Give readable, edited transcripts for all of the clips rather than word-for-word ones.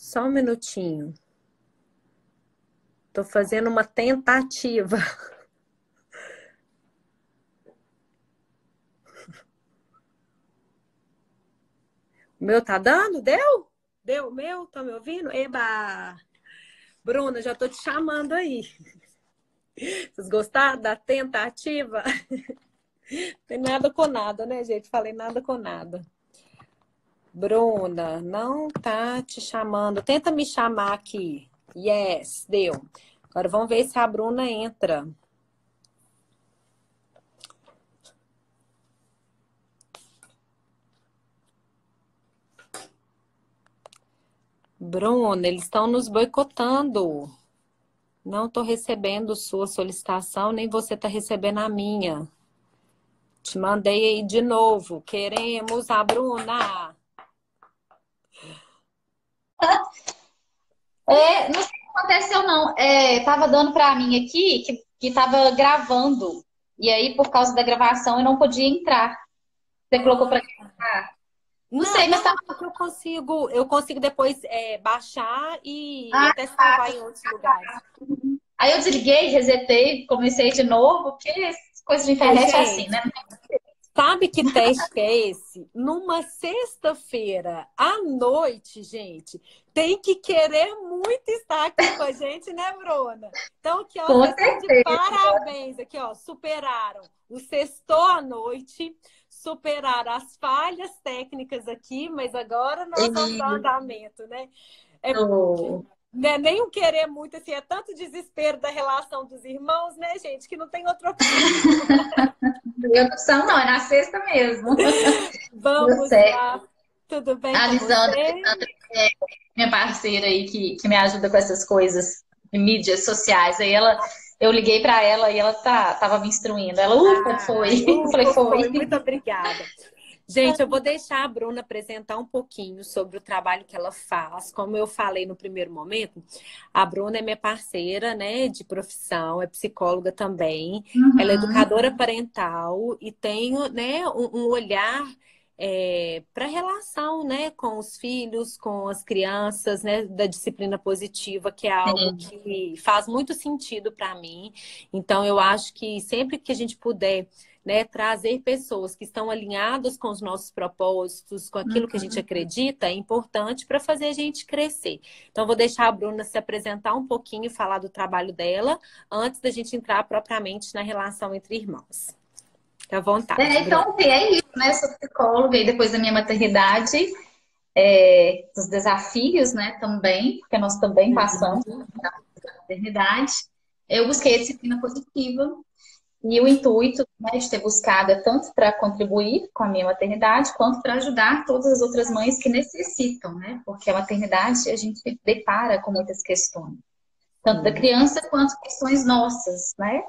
Só um minutinho. Tô fazendo uma tentativa. O meu tá dando? Deu? Deu o meu? Tá me ouvindo? Eba! Bruna, já tô te chamando aí. Vocês gostaram da tentativa? Tem nada com nada, né, gente? Falei nada com nada. Bruna, não tá te chamando. Tenta me chamar aqui. Yes, deu. Agora vamos ver se a Bruna entra. Bruna, eles estão nos boicotando. Não estou recebendo sua solicitação, nem você está recebendo a minha. Te mandei aí de novo. Queremos a Bruna. Não sei o que aconteceu, não. Tava dando pra mim aqui que tava gravando. E aí, por causa da gravação, eu não podia entrar. Você colocou pra Ah, gravar? Não não, sei, mas tá. não, porque eu consigo depois baixar e Ah, até salvar em outros lugares. aí eu desliguei, resetei, comecei de novo, porque coisa de Ô, internet é assim, gente, né? sabe que teste que é esse? Numa sexta-feira à noite, gente, tem que querer muito estar aqui com a gente, né, Bruna? Então, aqui, ó, Com vocês estão de certeza. parabéns. Aqui, ó, superaram o sextou à noite, superaram as falhas técnicas aqui, mas agora nós vamos dar andamento, né? É, Isso. não é nem um querer muito, assim, é tanto desespero da relação dos irmãos, né, gente, que não tem outra opção. Não tem opção, não, é na sexta mesmo. Deu Vamos certo. lá. Tudo bem A com Lisandra, você? é minha parceira aí que me ajuda com essas coisas de mídias sociais. Aí eu liguei pra ela e ela tava me instruindo. Ela, ufa, Ah, foi. Eu falei, ufa, foi. foi. Muito obrigada. Gente, eu vou deixar a Bruna apresentar um pouquinho sobre o trabalho que ela faz. Como eu falei no primeiro momento, a Bruna é minha parceira, né, de profissão, é psicóloga também. Ela é Uhum. educadora parental e tem, né, um olhar para a relação, né, com os filhos, com as crianças, né, da disciplina positiva, que é algo Sim. que faz muito sentido para mim. Então, eu acho que sempre que a gente puder, né, trazer pessoas que estão alinhadas com os nossos propósitos, com aquilo que a gente acredita, é importante para fazer a gente crescer. Então, vou deixar a Bruna se apresentar um pouquinho e falar do trabalho dela, antes da gente entrar propriamente na relação entre irmãos. Fique à vontade, Bruna. Então, é isso, né? Eu sou psicóloga e depois da minha maternidade, dos desafios, né, também, porque nós também passamos na maternidade, eu busquei a disciplina positiva. E o intuito, né, de ter buscado é tanto para contribuir com a minha maternidade, quanto para ajudar todas as outras mães que necessitam, né? Porque a maternidade a gente se depara com muitas questões, tanto da Sim. criança quanto questões nossas, né?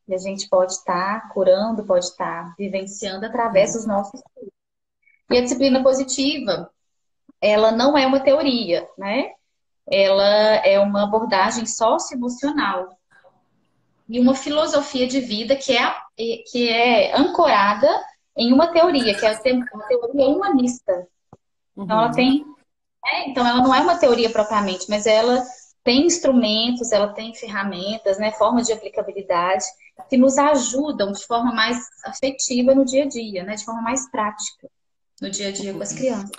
E a gente pode estar curando, pode estar vivenciando através dos nossos. E a disciplina positiva, ela não é uma teoria, né? Ela é uma abordagem socioemocional e uma filosofia de vida que é ancorada em uma teoria, que é a teoria humanista. Então, ela Uhum. tem, então ela não é uma teoria propriamente, mas ela tem instrumentos, ela tem ferramentas, né, formas de aplicabilidade que nos ajudam de forma mais afetiva no dia a dia, né, de forma mais prática no dia a dia com as crianças.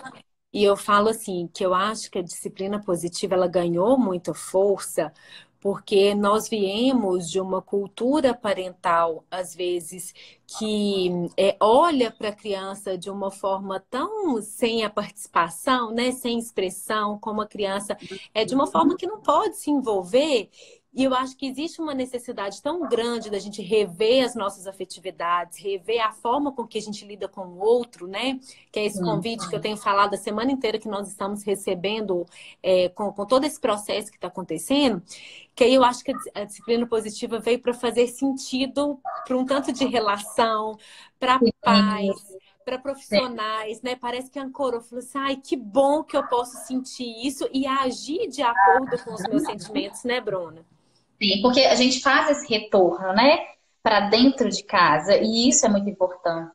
E eu falo assim, que eu acho que a disciplina positiva ela ganhou muita força porque nós viemos de uma cultura parental, às vezes, que olha para a criança de uma forma tão sem a participação, né, sem expressão, como a criança é de uma forma que não pode se envolver. E eu acho que existe uma necessidade tão grande da gente rever as nossas afetividades, rever a forma com que a gente lida com o outro, né? Que é esse Sim. convite que eu tenho falado a semana inteira que nós estamos recebendo com todo esse processo que está acontecendo, que aí eu acho que a disciplina positiva veio para fazer sentido para um tanto de relação, para pais, para profissionais, né? Parece que ancorou, falou assim, ai, que bom que eu posso sentir isso e agir de acordo com os meus sentimentos, né, Bruna? Sim, porque a gente faz esse retorno, né, para dentro de casa, e isso é muito importante.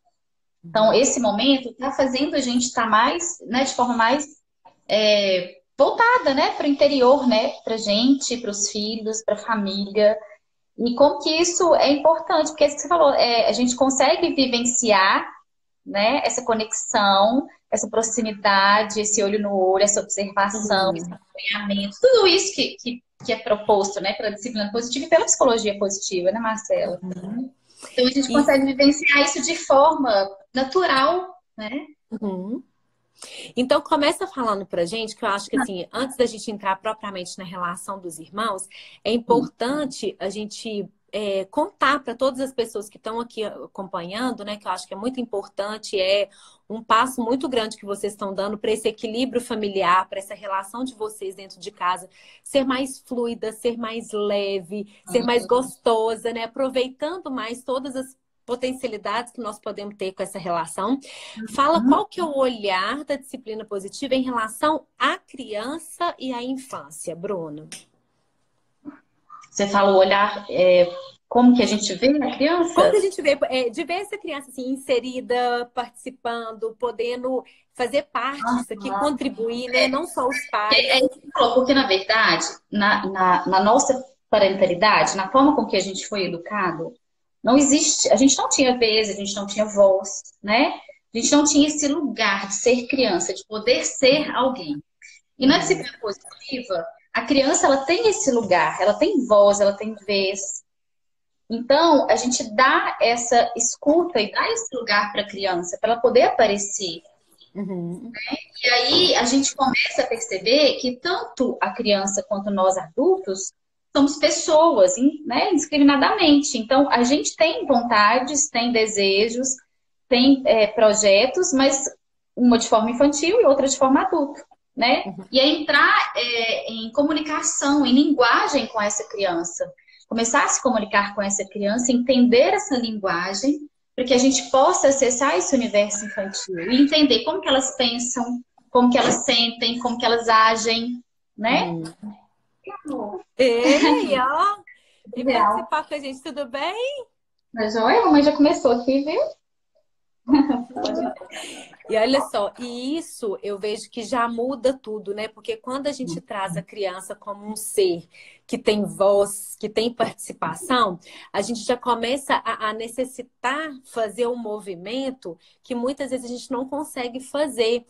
Então, esse momento está fazendo a gente estar mais, né, de forma mais voltada, né, para o interior, né, para gente, para os filhos, para a família. E como que isso é importante, porque é isso que você falou, a gente consegue vivenciar, né, essa conexão, essa proximidade, esse olho no olho, essa observação, esse Uhum. acompanhamento, tudo isso que é proposto, né, pela disciplina positiva e pela psicologia positiva, né, Marcela? Então a gente E, consegue vivenciar isso de forma natural, né? uhum. Então, começa falando pra gente, que eu acho que, assim, antes da gente entrar propriamente na relação dos irmãos, é importante a gente contar para todas as pessoas que estão aqui acompanhando, né, que eu acho que é muito importante, é um passo muito grande que vocês estão dando para esse equilíbrio familiar, para essa relação de vocês dentro de casa ser mais fluida, ser mais leve, ser mais gostosa, né, aproveitando mais todas as potencialidades que nós podemos ter com essa relação. Fala qual que é o olhar da disciplina positiva em relação à criança e à infância, Bruna. Você falou olhar, como que a gente vê a Como que a criança? gente vê, de ver essa criança assim, inserida, participando, podendo fazer parte disso aqui, contribuir, né? Não só os É pais. isso que você falou, porque na verdade, na nossa parentalidade, na forma com que a gente foi educado, não existe, a gente não tinha vez, a gente não tinha voz, né? A gente não tinha esse lugar de ser criança, de poder ser alguém. E na Uhum, disciplina positiva, a criança ela tem esse lugar, ela tem voz, ela tem vez. Então, a gente dá essa escuta e dá esse lugar para a criança, para ela poder aparecer. uhum, E aí a gente começa a perceber que tanto a criança quanto nós adultos somos pessoas, né, indiscriminadamente. Então, a gente tem vontades, tem desejos, tem projetos, mas uma de forma infantil e outra de forma adulta, né? uhum, E é entrar em comunicação, em linguagem com essa criança. Começar a se comunicar com essa criança, entender essa linguagem, para que a gente possa acessar esse universo infantil e entender como que elas pensam, como que elas sentem, como que elas agem, né? uhum. Ei, ó, e Ideal. participar com a gente, tudo bem? Mas olha, a mamãe já começou aqui, viu? E olha só, e isso eu vejo que já muda tudo, né? Porque quando a gente traz a criança como um ser que tem voz, que tem participação, a gente já começa a necessitar fazer um movimento que muitas vezes a gente não consegue fazer.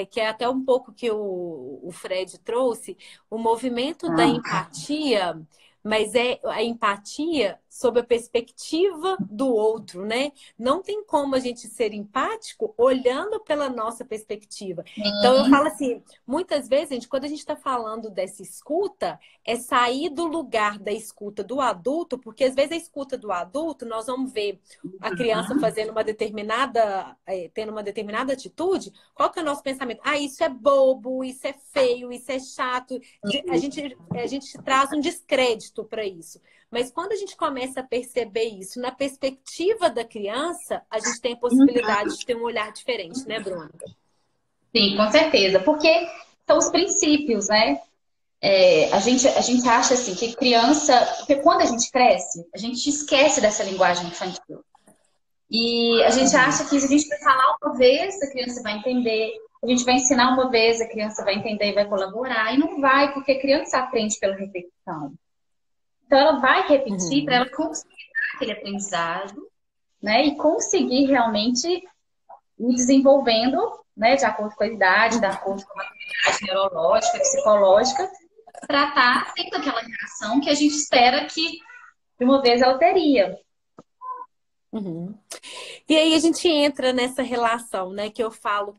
Que é até um pouco que o Fred trouxe, o movimento da empatia, mas é a empatia sob a perspectiva do outro, né? Não tem como a gente ser empático olhando pela nossa perspectiva. Então, eu falo assim, muitas vezes, gente, quando a gente está falando dessa escuta, é sair do lugar da escuta do adulto, porque às vezes a escuta do adulto, nós vamos ver a criança fazendo uma determinada, tendo uma determinada atitude, qual que é o nosso pensamento? Ah, isso é bobo, isso é feio, isso é chato. A gente traz um descrédito para isso. Mas quando a gente começa a perceber isso na perspectiva da criança, a gente tem a possibilidade de ter um olhar diferente, né, Bruna? Sim, com certeza, porque são os princípios, né? A gente acha assim que criança, porque quando a gente cresce, a gente esquece dessa linguagem infantil. E a gente acha que se a gente vai falar uma vez, a criança vai entender, a gente vai ensinar uma vez, a criança vai entender e vai colaborar, e não vai, porque a criança aprende pela repetição. Então ela vai repetir para Uhum, ela conseguir aquele aprendizado, né? E conseguir realmente ir desenvolvendo, né? De acordo com a idade, de acordo com a atividade neurológica, psicológica, para estar tendo aquela reação que a gente espera que de uma vez ela teria. uhum. E aí a gente entra nessa relação, né, que eu falo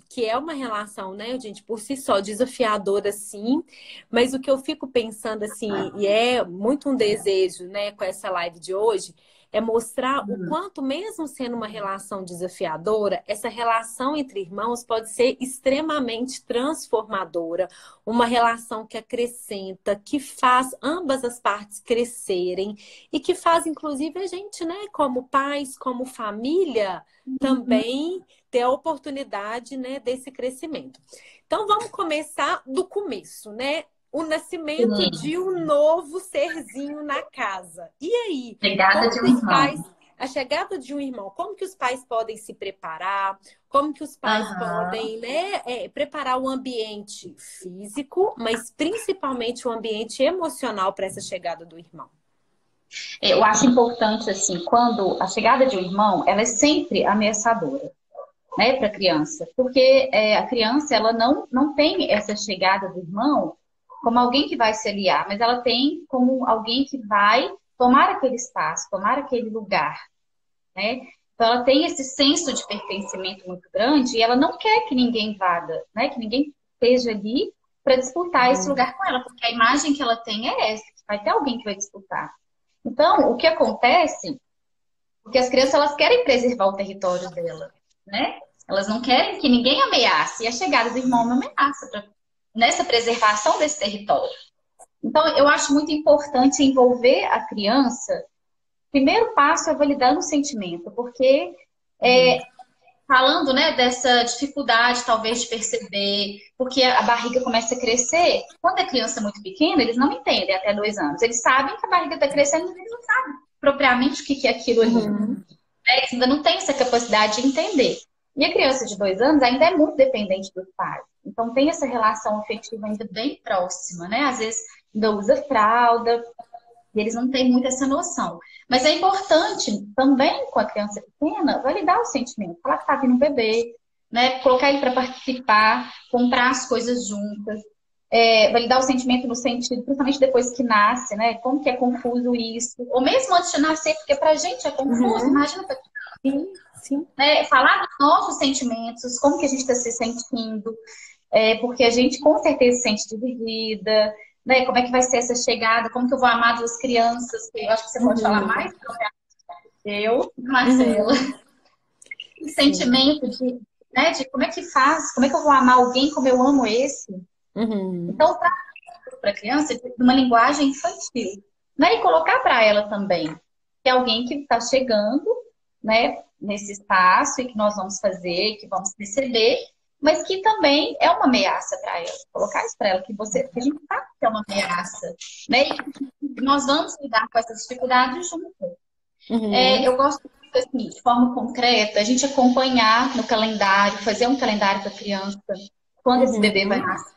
que é uma relação, né, gente, por si só, desafiadora, sim, mas o que eu fico pensando, assim, e é muito um desejo, né, com essa live de hoje, é mostrar o quanto, mesmo sendo uma relação desafiadora, essa relação entre irmãos pode ser extremamente transformadora, uma relação que acrescenta, que faz ambas as partes crescerem e que faz, inclusive, a gente, né, como pais, como família, também ter a oportunidade, né, desse crescimento. Então, vamos começar do começo, né? O nascimento Sim, de um novo serzinho na casa. E aí, pegada como de que um os pais, irmão. a chegada de um irmão, como que os pais podem se preparar, como que os pais podem, né, preparar o ambiente físico, mas principalmente o ambiente emocional para essa chegada do irmão. Eu acho importante, assim, quando a chegada de um irmão, ela é sempre ameaçadora, né, para a criança. Porque a criança, ela não tem essa chegada do irmão como alguém que vai se aliar, mas ela tem como alguém que vai tomar aquele espaço, tomar aquele lugar, né? Então, ela tem esse senso de pertencimento muito grande e ela não quer que ninguém invada, né? Que ninguém esteja ali para disputar esse lugar com ela, porque a imagem que ela tem é essa, que vai ter alguém que vai disputar. Então, o que acontece, porque as crianças elas querem preservar o território dela, né? Elas não querem que ninguém ameace, e a chegada do irmão é uma ameaça nessa preservação desse território. Então, eu acho muito importante envolver a criança. O primeiro passo é validar o sentimento, porque falando, né, dessa dificuldade, talvez, de perceber, porque a barriga começa a crescer. Quando a criança é muito pequena, eles não entendem até 2 anos. Eles sabem que a barriga está crescendo, mas eles não sabem propriamente o que é aquilo ali. Eles ainda não têm essa capacidade de entender. E a criança de 2 anos ainda é muito dependente dos pais. Então, tem essa relação afetiva ainda bem próxima, né? Às vezes, ainda usa fralda, e eles não têm muito essa noção. Mas é importante também, com a criança pequena, validar o sentimento. Falar que está vindo um bebê, né? Colocar ele para participar, comprar as coisas juntas. Validar o sentimento no sentido, principalmente depois que nasce, né? Como que é confuso isso. Ou mesmo antes de nascer, porque pra gente é confuso. Imagina pra Sim, sim. né? Falar dos nossos sentimentos, como que a gente está se sentindo. Porque a gente com certeza se sente dividida, né? Como é que vai ser essa chegada? Como que eu vou amar duas crianças? Que eu acho que você pode falar mais eu, Marcela. Sentimento de, né? De como é que faz? Como é que eu vou amar alguém como eu amo esse? Então, para a criança, uma linguagem infantil, né? E colocar para ela também que é alguém que está chegando, né? Nesse espaço e que nós vamos fazer, que vamos receber, mas que também é uma ameaça para ela. Colocar isso para ela, que a gente sabe que é uma ameaça, né? E nós vamos lidar com essas dificuldades juntas. Eu gosto assim, de forma concreta, a gente acompanhar no calendário, fazer um calendário para a criança, quando esse bebê vai nascer,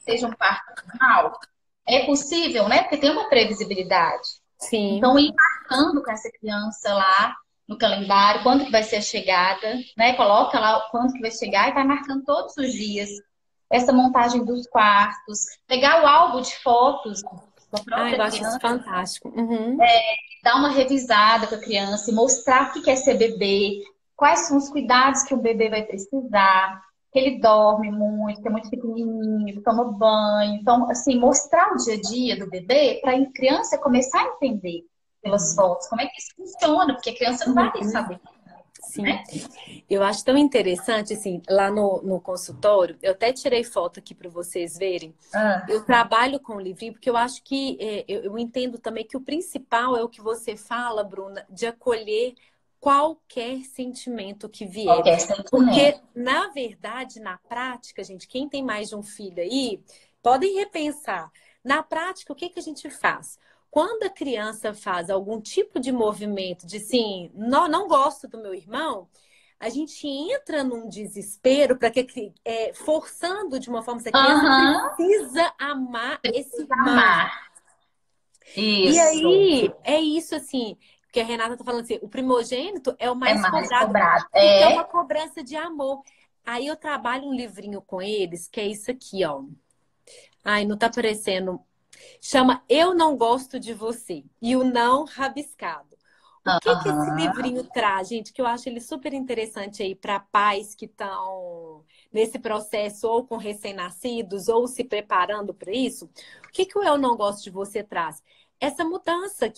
seja um parto normal. É possível, né? Porque tem uma previsibilidade. Sim. Então, ir marcando com essa criança lá no calendário, quando que vai ser a chegada, né? Coloca lá quando que vai chegar e vai marcando todos os dias. Essa montagem dos quartos, pegar o álbum de fotos da própria eu acho criança, isso fantástico. dar uma revisada com a criança e mostrar o que é ser bebê, quais são os cuidados que o bebê vai precisar, que ele dorme muito, que é muito pequenininho, que toma banho. Então, assim, mostrar o dia a dia do bebê para a criança começar a entender pelas fotos como é que isso funciona, porque a criança não vai saber. Sim. Né? Eu acho tão interessante, assim, lá no consultório, eu até tirei foto aqui para vocês verem. Eu trabalho com o livrinho, porque eu acho que, eu entendo também que o principal é o que você fala, Bruna, de acolher qualquer sentimento que vier. Qualquer sentimento. Porque, na verdade, na prática, gente, quem tem mais de um filho aí, podem repensar. Na prática, o que a gente faz? Quando a criança faz algum tipo de movimento de assim, não gosto do meu irmão, a gente entra num desespero para que forçando de uma forma que a criança precisa amar esse irmão. Isso. E aí é isso assim, que a Renata tá falando assim, o primogênito é o mais cobrado. Porque é uma cobrança de amor. Aí eu trabalho um livrinho com eles, que é isso aqui, ó. Ai, não tá aparecendo. Chama Eu Não Gosto de Você. E o Não Rabiscado. O que esse livrinho traz, gente? Que eu acho ele super interessante aí para pais que estão nesse processo ou com recém-nascidos ou se preparando para isso. O que o Eu Não Gosto de Você traz? Essa mudança.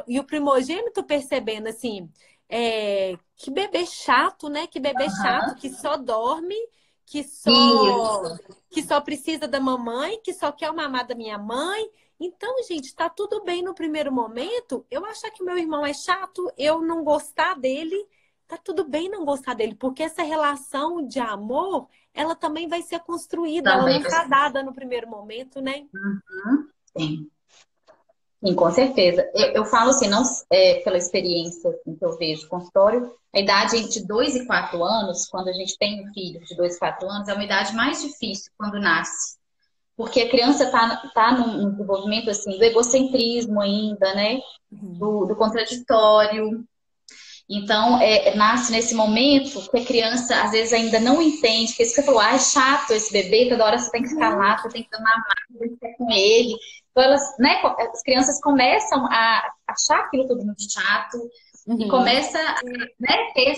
E o primogênito percebendo assim, que bebê chato, né? Que bebê chato, que só dorme, que só precisa da mamãe, que só quer o mamar da minha mãe. Então, gente, tá tudo bem no primeiro momento. Eu achar que meu irmão é chato, eu não gostar dele, tá tudo bem não gostar dele, porque essa relação de amor, ela também vai ser construída, ela não tá dada no primeiro momento, né? Sim. Sim, com certeza. Eu falo assim, não pela experiência assim, que eu vejo consultório, a idade de 2 e 4 anos, quando a gente tem um filho de 2 e 4 anos, é uma idade mais difícil quando nasce. Porque a criança tá num desenvolvimento assim, do egocentrismo ainda, né? Do contraditório. Então, nasce nesse momento que a criança, às vezes, ainda não entende, que isso que você falou, é chato esse bebê, toda hora você tem que ficar lá, você tem que tomar mais, tem que ficar com ele. Então, né, as crianças começam a achar aquilo tudo muito chato e Uhum. começa a, né, ter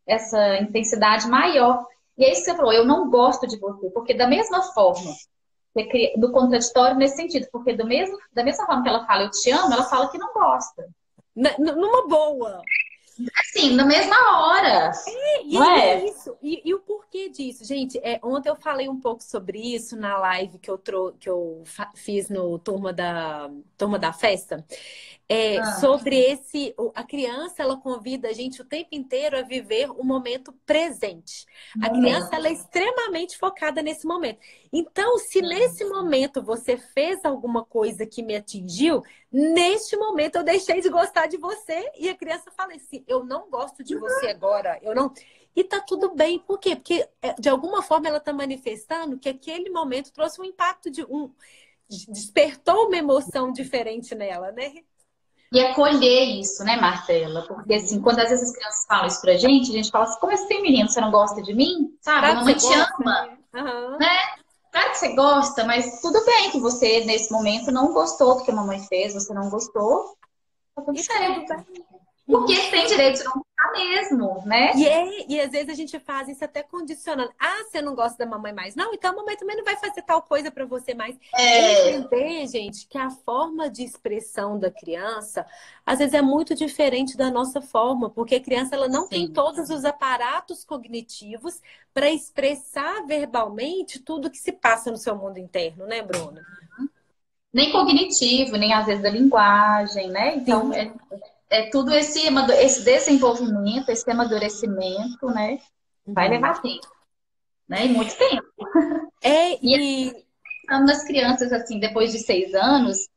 essa intensidade maior. E é isso que você falou, eu não gosto de você, porque da mesma forma, do contraditório nesse sentido, porque da mesma forma que ela fala eu te amo, ela fala que não gosta. Numa boa. Assim, na mesma hora, E não aí é? é isso. E o porquê disso? Gente, ontem eu falei um pouco sobre isso na live que eu fiz no Turma da Festa. Ah, Sobre a criança, ela convida a gente o tempo inteiro a viver o momento presente. A criança, momento. ela é extremamente focada nesse momento. Então, se Sim. nesse momento você fez alguma coisa que me atingiu, neste momento eu deixei de gostar de você e a criança fala assim: eu não gosto de você agora, eu não. E tá tudo bem. Por quê? Porque de alguma forma ela está manifestando que aquele momento trouxe um impacto despertou uma emoção diferente nela, né? E acolher isso, né, Marcela? Porque, assim, Uhum. quando às vezes as crianças falam isso pra gente, a gente fala assim, como assim, menino, você não gosta de mim? Sabe? A Claro que você mamãe te gosta, ama, né? Aham. né? Claro que você gosta, mas tudo bem que você, nesse momento, não gostou do que a mamãe fez, você não gostou, tá tudo E tá tudo certo. bem. Uhum. Porque você tem direito de não gostar mesmo, né? E às vezes a gente faz isso até condicionando. Ah, você não gosta da mamãe mais? Não, então a mamãe também não vai fazer tal coisa para você mais. É, Entender, gente, que a forma de expressão da criança às vezes é muito diferente da nossa forma, porque a criança ela não tem sim. todos os aparatos cognitivos para expressar verbalmente tudo que se passa no seu mundo interno, né, Bruna? Nem cognitivo, nem às vezes da linguagem, né? Então, Sim. é tudo esse desenvolvimento, esse amadurecimento, né? Vai Uhum. levar tempo, né? E muito tempo. É, E e pensando nas crianças, assim, depois de 6 anos,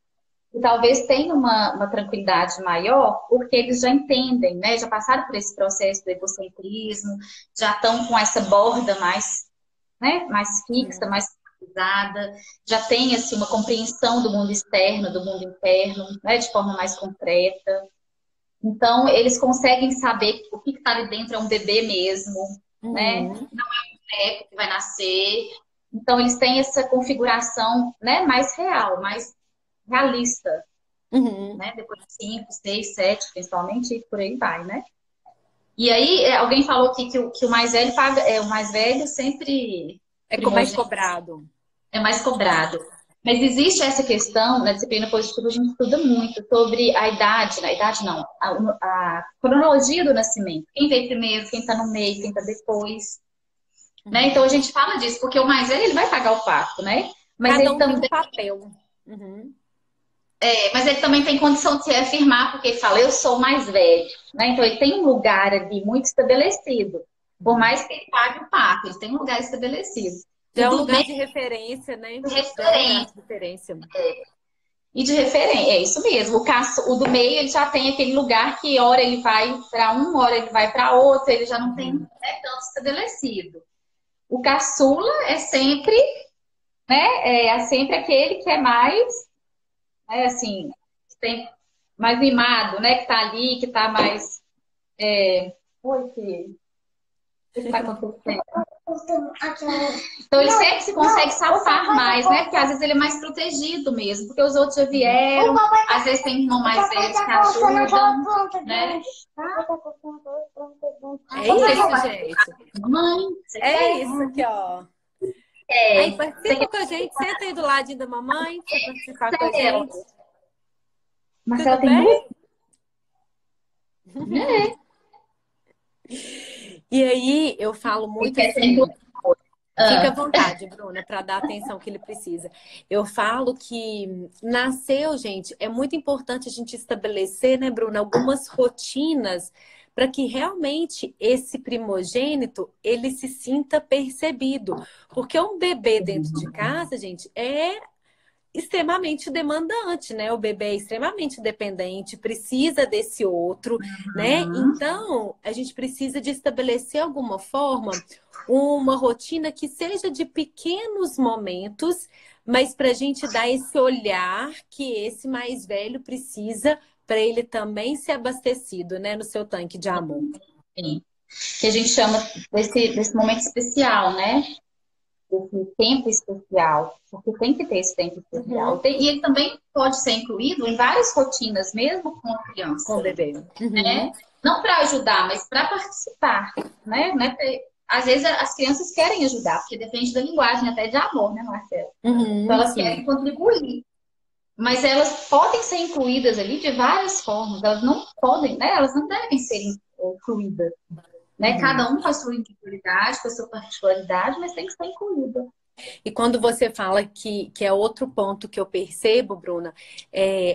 que talvez tenham uma tranquilidade maior, porque eles já entendem, né? Já passaram por esse processo do egocentrismo, já estão com essa borda mais, né? Mais fixa, mais estabilizada, já tem, assim, uma compreensão do mundo externo, do mundo interno, né? De forma mais concreta. Então, eles conseguem saber o que está ali dentro é um bebê mesmo, né? uhum, Boneco que vai nascer. Então, eles têm essa configuração, né, mais real, mais realista, uhum. né? Depois de 5, 6, 7, principalmente, e por aí vai, né? E aí, alguém falou aqui que o mais velho paga, o mais velho sempre É mais primogênito cobrado. é mais cobrado. Mas existe essa questão, na disciplina positiva, a gente estuda muito sobre a idade, na idade não, a cronologia do nascimento. Quem veio primeiro, quem está no meio, quem está depois. Né? Então a Uhum. gente fala disso, porque o mais velho ele vai pagar o pato, né? Mas Cada ele um tem um também, papel. Uhum. mas ele também tem condição de se afirmar, porque ele fala, eu sou o mais velho. Né? Então ele tem um lugar ali muito estabelecido. Por Uhum. mais que ele pague o pato, ele tem um lugar estabelecido. Já O é um do lugar meio de referência, né? é Já é um lugar referente. de referência. E de referência, é isso mesmo. O do meio, ele já tem aquele lugar que hora ele vai para um, hora ele vai para outro, ele já não tem, Uhum. né, tanto estabelecido. O caçula é sempre, né, é sempre aquele que é mais, assim, que tem mais mimado, né, que tá ali, que tá mais. Oi, filho. O que está acontecendo? Então ele sempre se consegue safar mais, né? Porque às vezes ele é mais protegido mesmo, porque os outros já vieram, às vezes tem irmão mais velho que ajudam, né? É Você isso, quer gente. mãe? Você É quer? isso aqui, ó. Aí Você participa quer com a gente. Senta aí do ladinho da mamãe pra você participar com a Marcelo? gente. Marcelo Tudo tem duas? bem? É. E aí eu falo Ele muito quer ter duas. assim. Fica à Ah, vontade, Bruna, para dar a atenção que ele precisa. Eu falo que nasceu, gente, é muito importante a gente estabelecer, né, Bruna, algumas rotinas para que realmente esse primogênito ele se sinta percebido. Porque um bebê dentro de casa, gente, extremamente demandante, né? O bebê é extremamente dependente, precisa desse outro, né? Então, a gente precisa de estabelecer alguma forma uma rotina que seja de pequenos momentos, mas para a gente dar esse olhar que esse mais velho precisa para ele também ser abastecido, né, no seu tanque de amor. Sim. Que a gente chama desse momento especial, né? Esse tempo especial, porque tem que ter esse tempo especial. E ele também pode ser incluído em várias rotinas, mesmo com a Com o criança, bebê. né? Não para ajudar, mas para participar, né? Às vezes as crianças querem ajudar, porque depende da linguagem até de amor, né, Marcela? Então elas Sim. querem contribuir, mas elas podem ser incluídas ali de várias formas. Elas não podem, né? Elas não devem ser incluídas, né? Cada um com a sua individualidade, com a sua particularidade, mas tem que ser incluída. E quando você fala que é outro ponto que eu percebo, Bruna,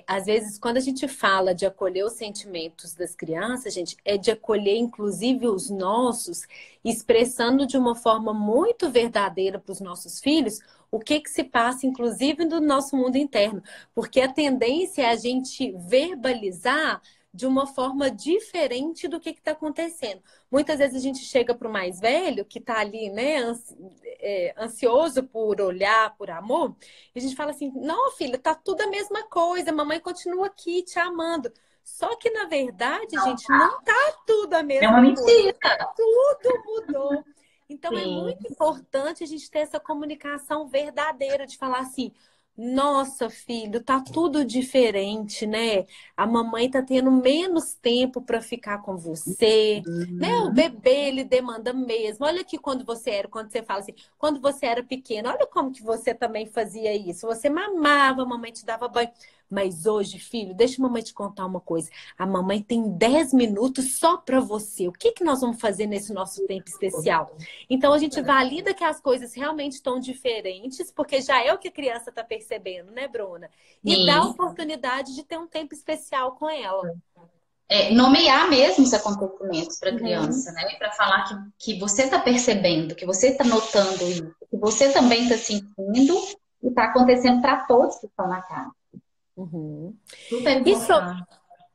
às vezes quando a gente fala de acolher os sentimentos das crianças, gente, é de acolher inclusive os nossos, expressando de uma forma muito verdadeira para os nossos filhos o que se passa, inclusive, no nosso mundo interno. Porque a tendência é a gente verbalizar de uma forma diferente do que está acontecendo. Muitas vezes a gente chega para o mais velho, que está ali, né, ansioso por olhar, por amor, e a gente fala assim: não, filha, tá tudo a mesma coisa, a mamãe continua aqui te amando. Só que, na verdade, Não, gente, não tá tudo a é uma mesma coisa. mentira. Tudo mudou. Então, é Sim. muito importante a gente ter essa comunicação verdadeira, de falar assim: nossa, filho, tá tudo diferente, né? A mamãe tá tendo menos tempo para ficar com você, né? O bebê, ele demanda mesmo. Olha aqui quando você fala assim, quando você era pequeno, olha como que você também fazia isso. Você mamava, a mamãe te dava banho. Mas hoje, filho, deixa a mamãe te contar uma coisa. A mamãe tem 10 minutos só para você. O que nós vamos fazer nesse nosso tempo especial? Então, a gente valida que as coisas realmente estão diferentes, porque já é o que a criança está percebendo, né, Bruna? E dá a Sim. oportunidade de ter um tempo especial com ela. Nomear mesmo os acontecimentos para a Uhum. criança, né? Para falar que você está percebendo, que você está notando isso, que você também está sentindo e está acontecendo para todos que estão na casa. Uhum. Super E, so- importante.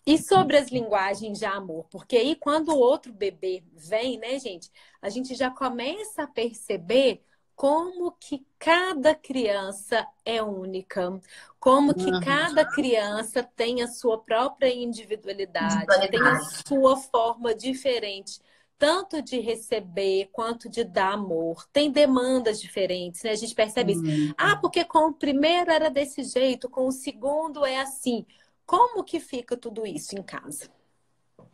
e sobre as linguagens de amor? Porque aí, quando o outro bebê vem, né, gente, a gente já começa a perceber como que cada criança é única, como que cada criança tem a sua própria individualidade, tem a Individualidade. sua forma diferente, tanto de receber quanto de dar amor. Tem demandas diferentes, né? A gente percebe isso. Ah, porque com o primeiro era desse jeito, com o segundo é assim. Como que fica tudo isso em casa?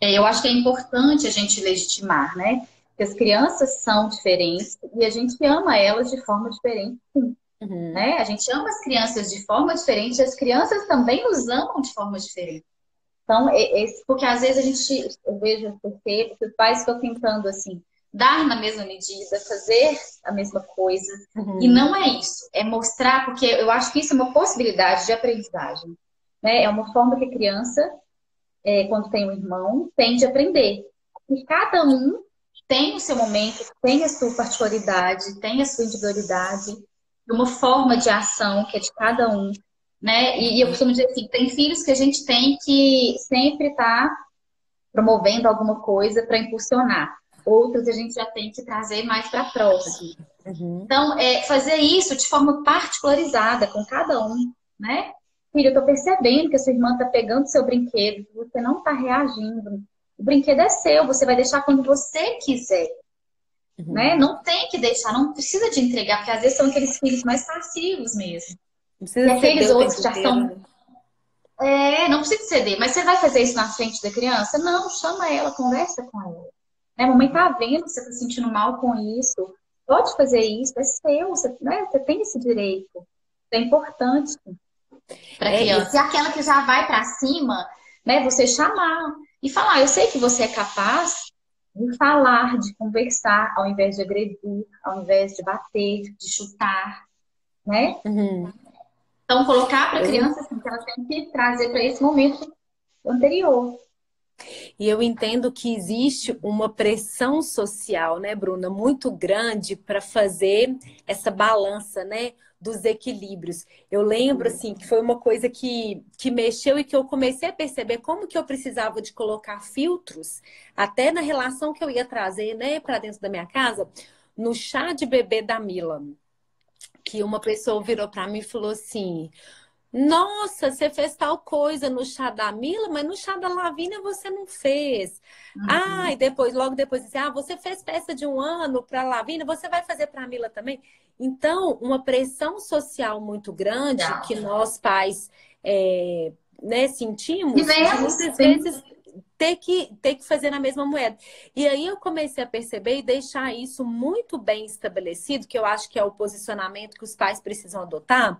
Eu acho que é importante a gente legitimar, né? Que as crianças são diferentes e a gente ama elas de forma diferente, sim, Uhum. né? A gente ama as crianças de forma diferente, as crianças também nos amam de forma diferente. Então, porque às vezes eu vejo, eu percebo que os pais ficam tentando, assim, dar na mesma medida, fazer a mesma coisa. E Uhum. não é isso. É mostrar, porque eu acho que isso é uma possibilidade de aprendizagem, né? É uma forma que a criança, quando tem um irmão, tem de aprender. E cada um tem o seu momento, tem a sua particularidade, tem a sua individualidade, uma forma de ação que é de cada um, né? E eu costumo dizer assim, tem filhos que a gente tem que sempre estar promovendo alguma coisa para impulsionar. Outros a gente já tem que trazer mais para próximo. Uhum. Então, fazer isso de forma particularizada com cada um, né? Filho, eu tô percebendo que a sua irmã tá pegando seu brinquedo, que você não tá reagindo. O brinquedo é seu, você vai deixar quando você quiser, né? Uhum. Não tem que deixar, não precisa de entregar, porque às vezes são aqueles filhos mais passivos mesmo. Não E precisa aqueles ceder o outros tempo que já inteiro, são. né? Não precisa ceder, mas você vai fazer isso na frente da criança? Não, chama ela, conversa com ela. Né? A mamãe tá vendo que você tá sentindo mal com isso. Pode fazer isso, é seu, você, né? Você tem esse direito. É importante para a É criança. E isso. aquela que já vai para cima, né? Você chamar e falar: eu sei que você é capaz de falar, de conversar, ao invés de agredir, ao invés de bater, de chutar, né? Uhum. Então, colocar para a Eu criança assim, que ela tem que trazer para esse momento anterior. E eu entendo que existe uma pressão social, né, Bruna, muito grande para fazer essa balança, né? dos equilíbrios. Eu lembro, assim, que foi uma coisa que mexeu e que eu comecei a perceber como que eu precisava de colocar filtros, até na relação que eu ia trazer, né, para dentro da minha casa, no chá de bebê da Mila. Que uma pessoa virou para mim e falou assim: nossa, você fez tal coisa no chá da Mila, mas no chá da Lavínia você não fez. Ah, Uhum. e depois, logo depois, disse, ah, você fez festa de 1 ano para a Lavínia, você vai fazer para a Mila também? Então, uma pressão social muito grande Legal. que nós pais né, sentimos de Vivemos, muitas sim. vezes ter que fazer na mesma moeda. E aí eu comecei a perceber e deixar isso muito bem estabelecido, que eu acho que é o posicionamento que os pais precisam adotar,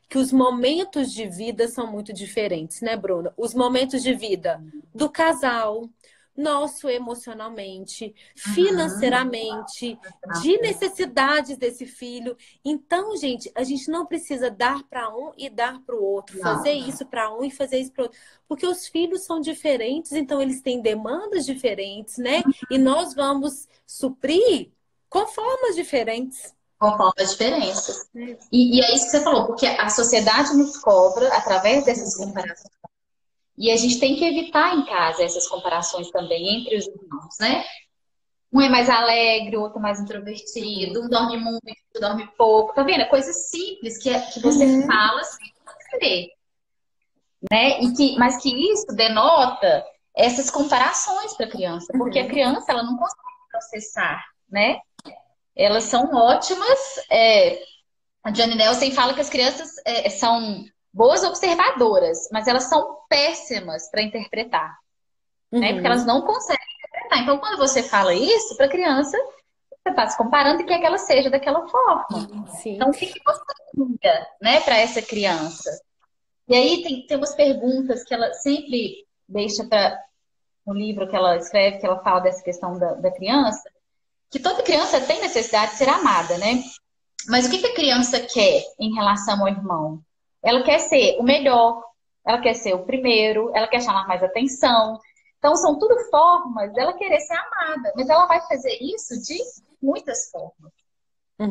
que os momentos de vida são muito diferentes, né, Bruna? Os momentos de vida do casal, nosso emocionalmente, Uhum. financeiramente, de necessidades desse filho. Então, gente, a gente não precisa dar para um e dar para o outro, fazer Não, isso para um e fazer isso para o outro, porque os filhos são diferentes, então eles têm demandas diferentes, né? E nós vamos suprir com formas diferentes. conforme as diferenças. E é isso que você falou, porque a sociedade nos cobra através dessas comparações. E a gente tem que evitar em casa essas comparações também entre os irmãos, né? Um é mais alegre, o outro é mais introvertido, um dorme muito, outro dorme pouco. Tá vendo? É coisa simples que você Uhum. fala sem perceber, né? Mas que isso denota essas comparações para a criança, porque a Uhum. criança ela não consegue processar, né? Elas são ótimas. A Johnny Nelson fala que as crianças são boas observadoras, mas elas são péssimas para interpretar, né? Porque elas Uhum. não conseguem interpretar. Então, quando você fala isso para a criança, você está se comparando e quer que ela seja daquela forma. Sim. Então, o que que você diga, né, para essa criança? E aí tem umas perguntas que ela sempre deixa para no livro que ela escreve, que ela fala dessa questão da criança, que toda criança tem necessidade de ser amada, né? Mas o que que a criança quer em relação ao irmão? Ela quer ser o melhor, ela quer ser o primeiro, ela quer chamar mais atenção. Então, são tudo formas dela querer ser amada, mas ela vai fazer isso de muitas formas,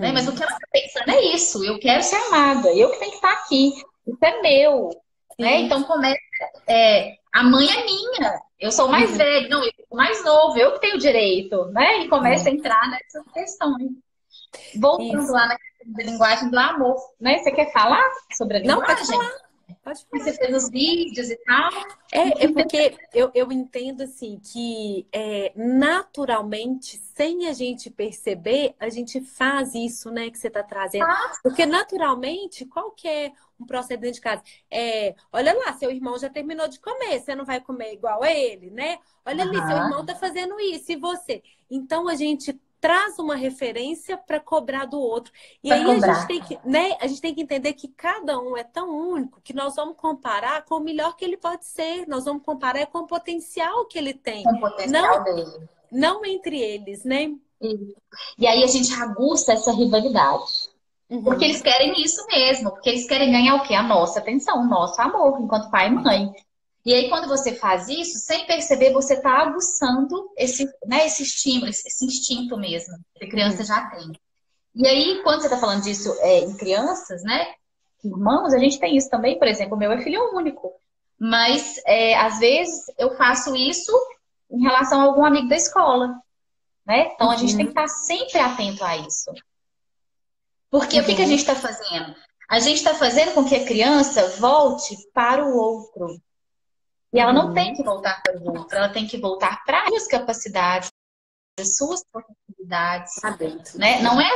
né? Mas o Uhum. que ela está pensando é isso: eu quero ser amada, eu que tenho que estar aqui, isso é meu, né? Sim. Então, começa, a mãe é minha, eu sou o mais Uhum. velho, não, eu sou o mais novo, eu que tenho direito, né? E começa a entrar nessas questões. Voltando Isso. lá na questão da linguagem do amor, né? Você quer falar sobre a Não, pode linguagem? falar. Pode falar. Você fez os vídeos e tal. É porque eu entendo assim que naturalmente, sem a gente perceber, a gente faz isso, né, que você está trazendo. Porque naturalmente, qual que é um processo dentro de casa? Olha lá, seu irmão já terminou de comer, você não vai comer igual a ele, né? Olha ali, seu Aham, irmão está fazendo isso, e você? Então a gente traz uma referência para cobrar do outro. E para aí a gente cobrar. tem que, né, a gente tem que entender que cada um é tão único que nós vamos comparar com o melhor que ele pode ser. Nós vamos comparar com o potencial que ele tem, Com o não potencial dele. não entre eles, né? Isso. E aí a gente aguça essa rivalidade. Porque Uhum, eles querem isso mesmo, porque eles querem ganhar o quê? A nossa atenção, o nosso amor, enquanto pai e mãe. E aí, quando você faz isso, sem perceber, você está aguçando esse, né, esse estímulo, esse instinto mesmo, que a criança uhum, já tem. E aí, quando você está falando disso em crianças, né? Irmãos, a gente tem isso também, por exemplo, o meu é filho único. Mas, às vezes, eu faço isso em relação a algum amigo da escola, né? Então, a gente tem que uhum, estar sempre atento a isso. Porque o que que a uhum, gente está fazendo? A gente está fazendo com que a criança volte para o outro. E ela não tem uhum. que voltar para o outro, ela tem que voltar para as suas capacidades, as suas possibilidades, Tá dentro. né? Não é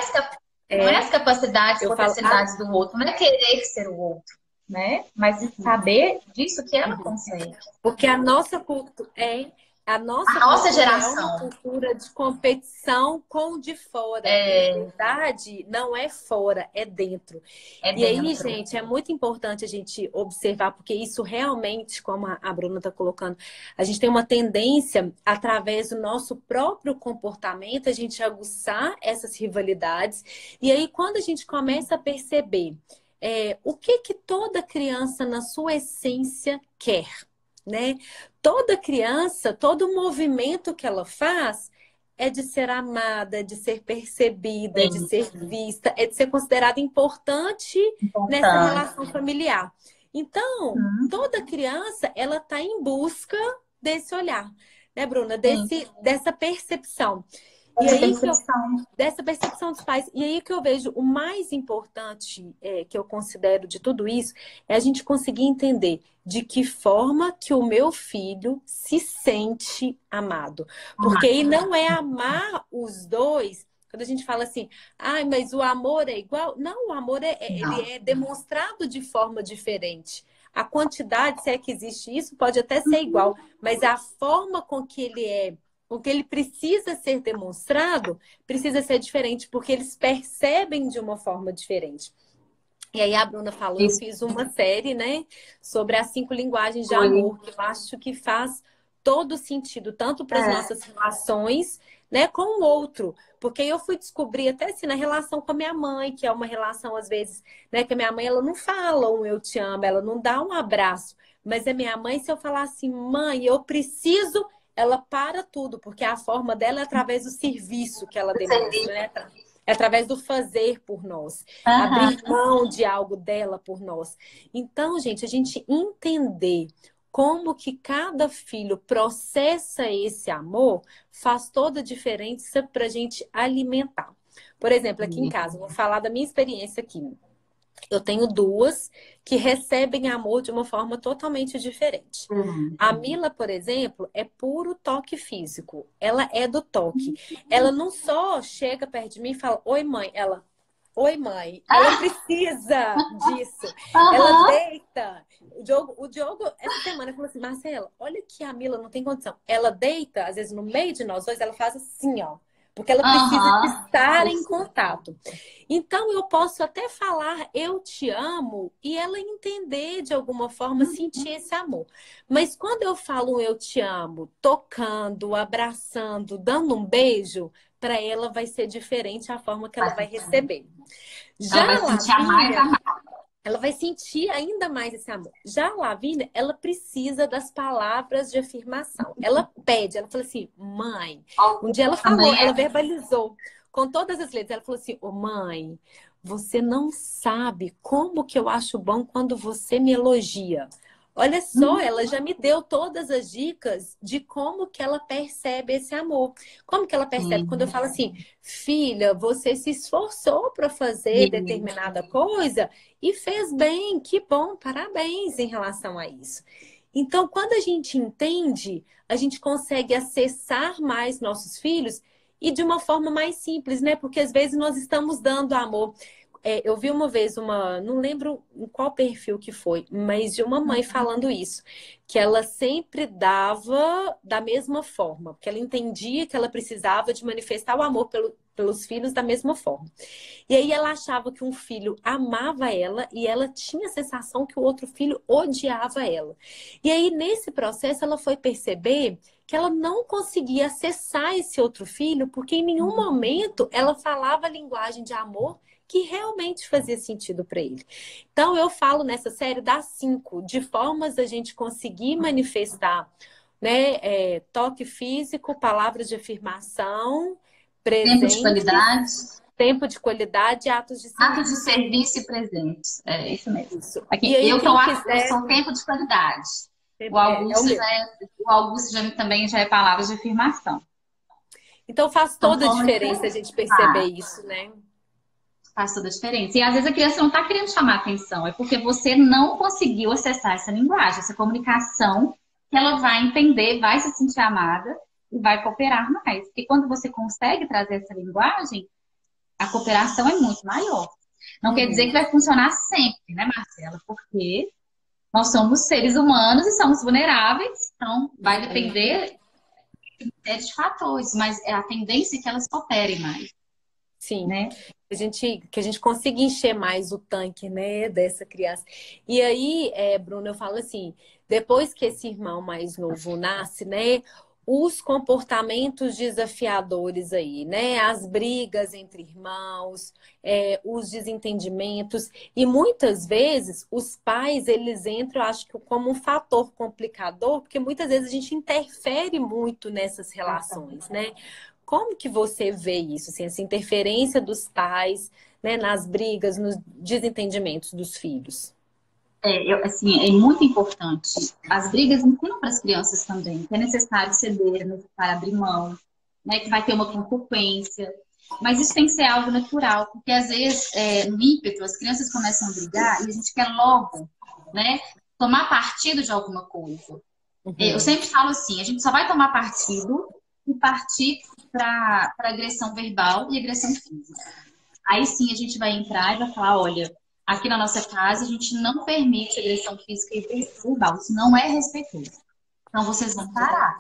É, as capacidades, eu falo, potencialidades do outro, não é querer ser o outro, né? Mas saber disso que ela consegue. porque a nossa A nossa cultura é uma geração cultura de competição com o de fora. E na é, verdade, não é fora, é dentro. é E aí, dentro. gente, é muito importante a gente observar, porque isso realmente, como a Bruna está colocando, a gente tem uma tendência, através do nosso próprio comportamento, a gente aguçar essas rivalidades. E aí, quando a gente começa a perceber o que que toda criança, na sua essência, quer, né? Toda criança, todo movimento que ela faz é de ser amada, é de ser percebida, é de Sim, ser vista, é de ser considerada importante nessa importante. relação familiar. Então, Hum, toda criança, ela está em busca desse olhar, né, Bruna? sim, Dessa percepção. E essa aí que eu percepção. dessa percepção dos pais. E aí que eu vejo o mais importante que eu considero de tudo isso é a gente conseguir entender de que forma que o meu filho se sente amado. Porque aí não é amar os dois. Quando a gente fala assim, ai, mas o amor é igual. Não, o amor ele Não. é demonstrado de forma diferente. A quantidade, se é que existe isso, pode até ser igual, mas a forma com que ele é, com que ele precisa ser demonstrado, precisa ser diferente, porque eles percebem de uma forma diferente. E aí a Bruna falou, eu Isso fiz uma série, né, sobre as 5 linguagens de foi. amor, que eu acho que faz todo sentido, tanto para as É, nossas relações, né, com o outro. Porque eu fui descobrir até assim, na relação com a minha mãe, que é uma relação, às vezes, né, que a minha mãe, ela não fala um eu te amo, ela não dá um abraço. Mas a minha mãe, se eu falar assim, mãe, eu preciso, ela para tudo, porque a forma dela é através do serviço que ela do serviço. demonstra, né? É através do fazer por nós, Aham. abrir mão de algo dela por nós. Então, gente, a gente entender como que cada filho processa esse amor faz toda a diferença para a gente alimentar. Por exemplo, aqui em casa, vou falar da minha experiência aqui. Eu tenho duas que recebem amor de uma forma totalmente diferente. Uhum. A Mila, por exemplo, é puro toque físico. Ela é do toque. Ela não só chega perto de mim e fala, oi, mãe. Ela, oi, mãe. Ela Ah, precisa disso. Ela aham. deita. O Diogo, essa semana, falou assim, Marcela, olha que a Mila não tem condição. Ela deita, às vezes, no meio de nós dois, ela faz assim, ó. Porque ela precisa Aham. estar em contato. Então, eu posso até falar eu te amo e ela entender de alguma forma, sentir esse amor. Mas quando eu falo um eu te amo, tocando, abraçando, dando um beijo, para ela vai ser diferente a forma que ela Vai vai sentir. receber. Já Ela vai a sentir a mais Lavínia, amada. ela vai sentir ainda mais esse amor. Já a Lavínia, ela precisa das palavras de afirmação. Ela pede, ela fala assim, mãe. Um dia ela falou, Também ela é. verbalizou com todas as letras. Ela falou assim, ô mãe, você não sabe como que eu acho bom quando você me elogia. Olha só, ela já me deu todas as dicas de como que ela percebe esse amor. Como que ela percebe? Quando eu Sim. falo assim, filha, você se esforçou para fazer Sim. determinada coisa e fez bem, que bom, parabéns em relação a isso. Então, quando a gente entende, a gente consegue acessar mais nossos filhos e de uma forma mais simples, né? Porque às vezes nós estamos dando amor. Eu vi uma vez não lembro em qual perfil que foi, mas de uma mãe falando isso, que ela sempre dava da mesma forma, porque ela entendia que ela precisava de manifestar o amor pelos filhos da mesma forma. E aí ela achava que um filho amava ela e ela tinha a sensação que o outro filho odiava ela. E aí nesse processo ela foi perceber que ela não conseguia acessar esse outro filho porque em nenhum momento ela falava a linguagem de amor que realmente fazia sentido para ele. Então eu falo nessa série das 5 de formas da gente conseguir manifestar, né, toque físico, palavras de afirmação, Tempo de presentes, qualidade. tempo de qualidade e atos de Atos de serviço. serviço e presentes. É isso mesmo. Isso. E Aqui, aí, eu que eu quem acho que eu quiser, sou tempo de qualidade. é o meu. O Augusto também já é palavras de afirmação. Então faz São toda a formas diferença a diferentes. gente perceber isso, né? Faz toda a diferença. E às vezes a criança não está querendo chamar atenção, é porque você não conseguiu acessar essa linguagem, essa comunicação, que ela vai entender, vai se sentir amada e vai cooperar mais. Porque quando você consegue trazer essa linguagem, a cooperação é muito maior. Não quer dizer Uhum. que vai funcionar sempre, né, Marcela? Porque nós somos seres humanos e somos vulneráveis, então vai depender de fatores, mas é a tendência que elas cooperem mais, Sim. né? Que a gente consiga encher mais o tanque, né, dessa criança. E aí, Bruna, eu falo assim, depois que esse irmão mais novo nasce, né, os comportamentos desafiadores aí, né, as brigas entre irmãos, os desentendimentos, e muitas vezes os pais, eles entram, eu acho que como um fator complicador, porque muitas vezes a gente interfere muito nessas relações, né? Como que você vê isso, assim, essa interferência dos pais, né, nas brigas, nos desentendimentos dos filhos? Assim, é muito importante. As brigas ensinam para as crianças também que é necessário ceder, é necessário abrir mão, né, que vai ter uma consequência. Mas isso tem que ser algo natural, porque às vezes, no ímpeto, as crianças começam a brigar e a gente quer logo, né, tomar partido de alguma coisa. Eu Uhum. sempre falo assim, a gente só vai tomar partido e partir para agressão verbal e agressão física. Aí sim a gente vai entrar e vai falar, olha, aqui na nossa casa a gente não permite agressão física e verbal, isso não é respeitoso. Então vocês vão parar,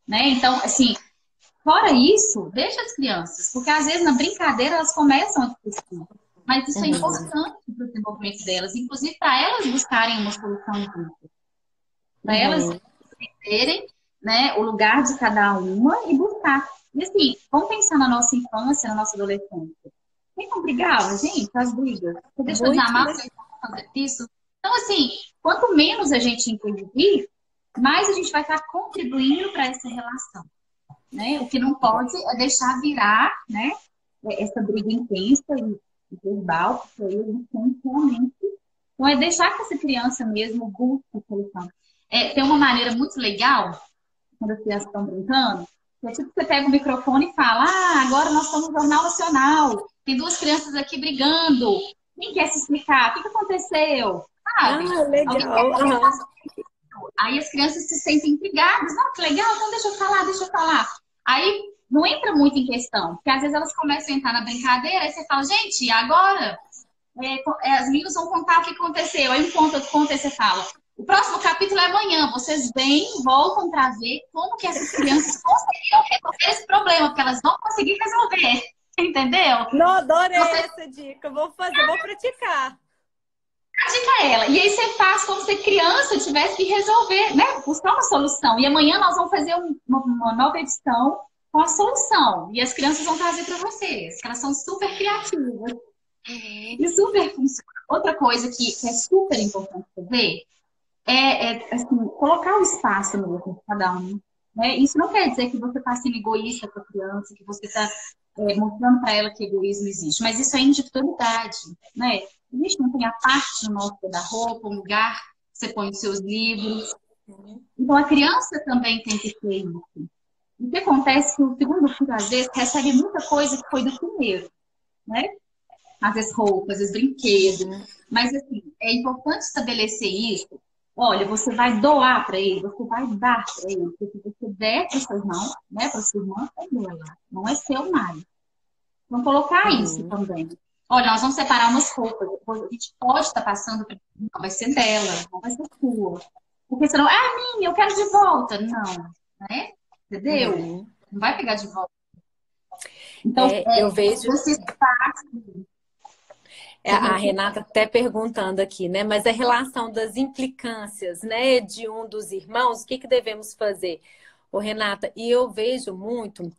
né? Então, assim, fora isso, deixa as crianças, porque às vezes na brincadeira elas começam a discutir. Mas isso é Uhum. importante para o desenvolvimento delas, inclusive para elas buscarem uma solução juntas, para elas Uhum. terem, né, o lugar de cada uma e buscar. E assim, vamos pensar na nossa infância, na nossa adolescência. Quem não brigava, gente, as brigas. Você deixou de Muito, amar né? porque fazer isso. Então, assim, quanto menos a gente intervir, mais a gente vai estar contribuindo para essa relação, né? O que não pode é deixar virar, né, essa briga intensa e verbal, porque aí a gente tem realmente. Então, é deixar que essa criança mesmo busque a solução. Tem uma maneira muito legal, quando as crianças estão brincando, que é tipo, você pega o microfone e fala, agora nós estamos no Jornal Nacional, tem duas crianças aqui brigando, quem quer se explicar? O que aconteceu? Sabe? Ah, Alguém quer legal. conversar Aham. sobre isso? Aí as crianças se sentem intrigadas, não, que legal, então deixa eu falar, deixa eu falar. Aí não entra muito em questão, porque às vezes elas começam a entrar na brincadeira, aí você fala, gente, agora as meninas vão contar o que aconteceu. Aí um conta, outro conta, aí você fala. O próximo capítulo é amanhã. Vocês vêm, voltam para ver como que essas crianças conseguiram resolver esse problema, porque elas vão conseguir resolver. Entendeu? Não, adorei Você essa dica. Vou fazer, vou praticar. pratica ela. E aí você faz como se a criança tivesse que resolver, né? Buscar uma solução. E amanhã nós vamos fazer uma nova edição com a solução. E as crianças vão trazer para vocês, que elas são super criativas. Uhum. E super funciona. Outra coisa que é super importante fazer assim, colocar o espaço mesmo de cada um. Né? Isso não quer dizer que você está sendo egoísta com a criança, que você está mostrando para ela que egoísmo existe, mas isso é individualidade. Né? A gente não tem a parte do nosso guarda-roupa, um lugar que você põe os seus livros. Então a criança também tem que ter isso. O que acontece é que o segundo filho, às vezes, recebe muita coisa que foi do primeiro. Né? Às vezes roupas, às vezes brinquedos. Uhum. Mas, assim, é importante estabelecer isso. Olha, você vai doar para ele, você vai dar para ele. Porque se você der para o seu irmão, né, para sua irmã, é dela. Não é seu mais. Então, colocar isso Uhum. também. Olha, nós vamos separar umas roupas. Depois a gente pode estar passando para não vai ser dela, não vai ser sua. Porque senão, minha, eu quero de volta. Não, né? Entendeu? Uhum. Não vai pegar de volta. Então, Eu vejo. esse espaço. A Renata até perguntando aqui, né? Mas a relação das implicâncias, né, de um dos irmãos, o que que devemos fazer? Ô, Renata, e eu vejo muito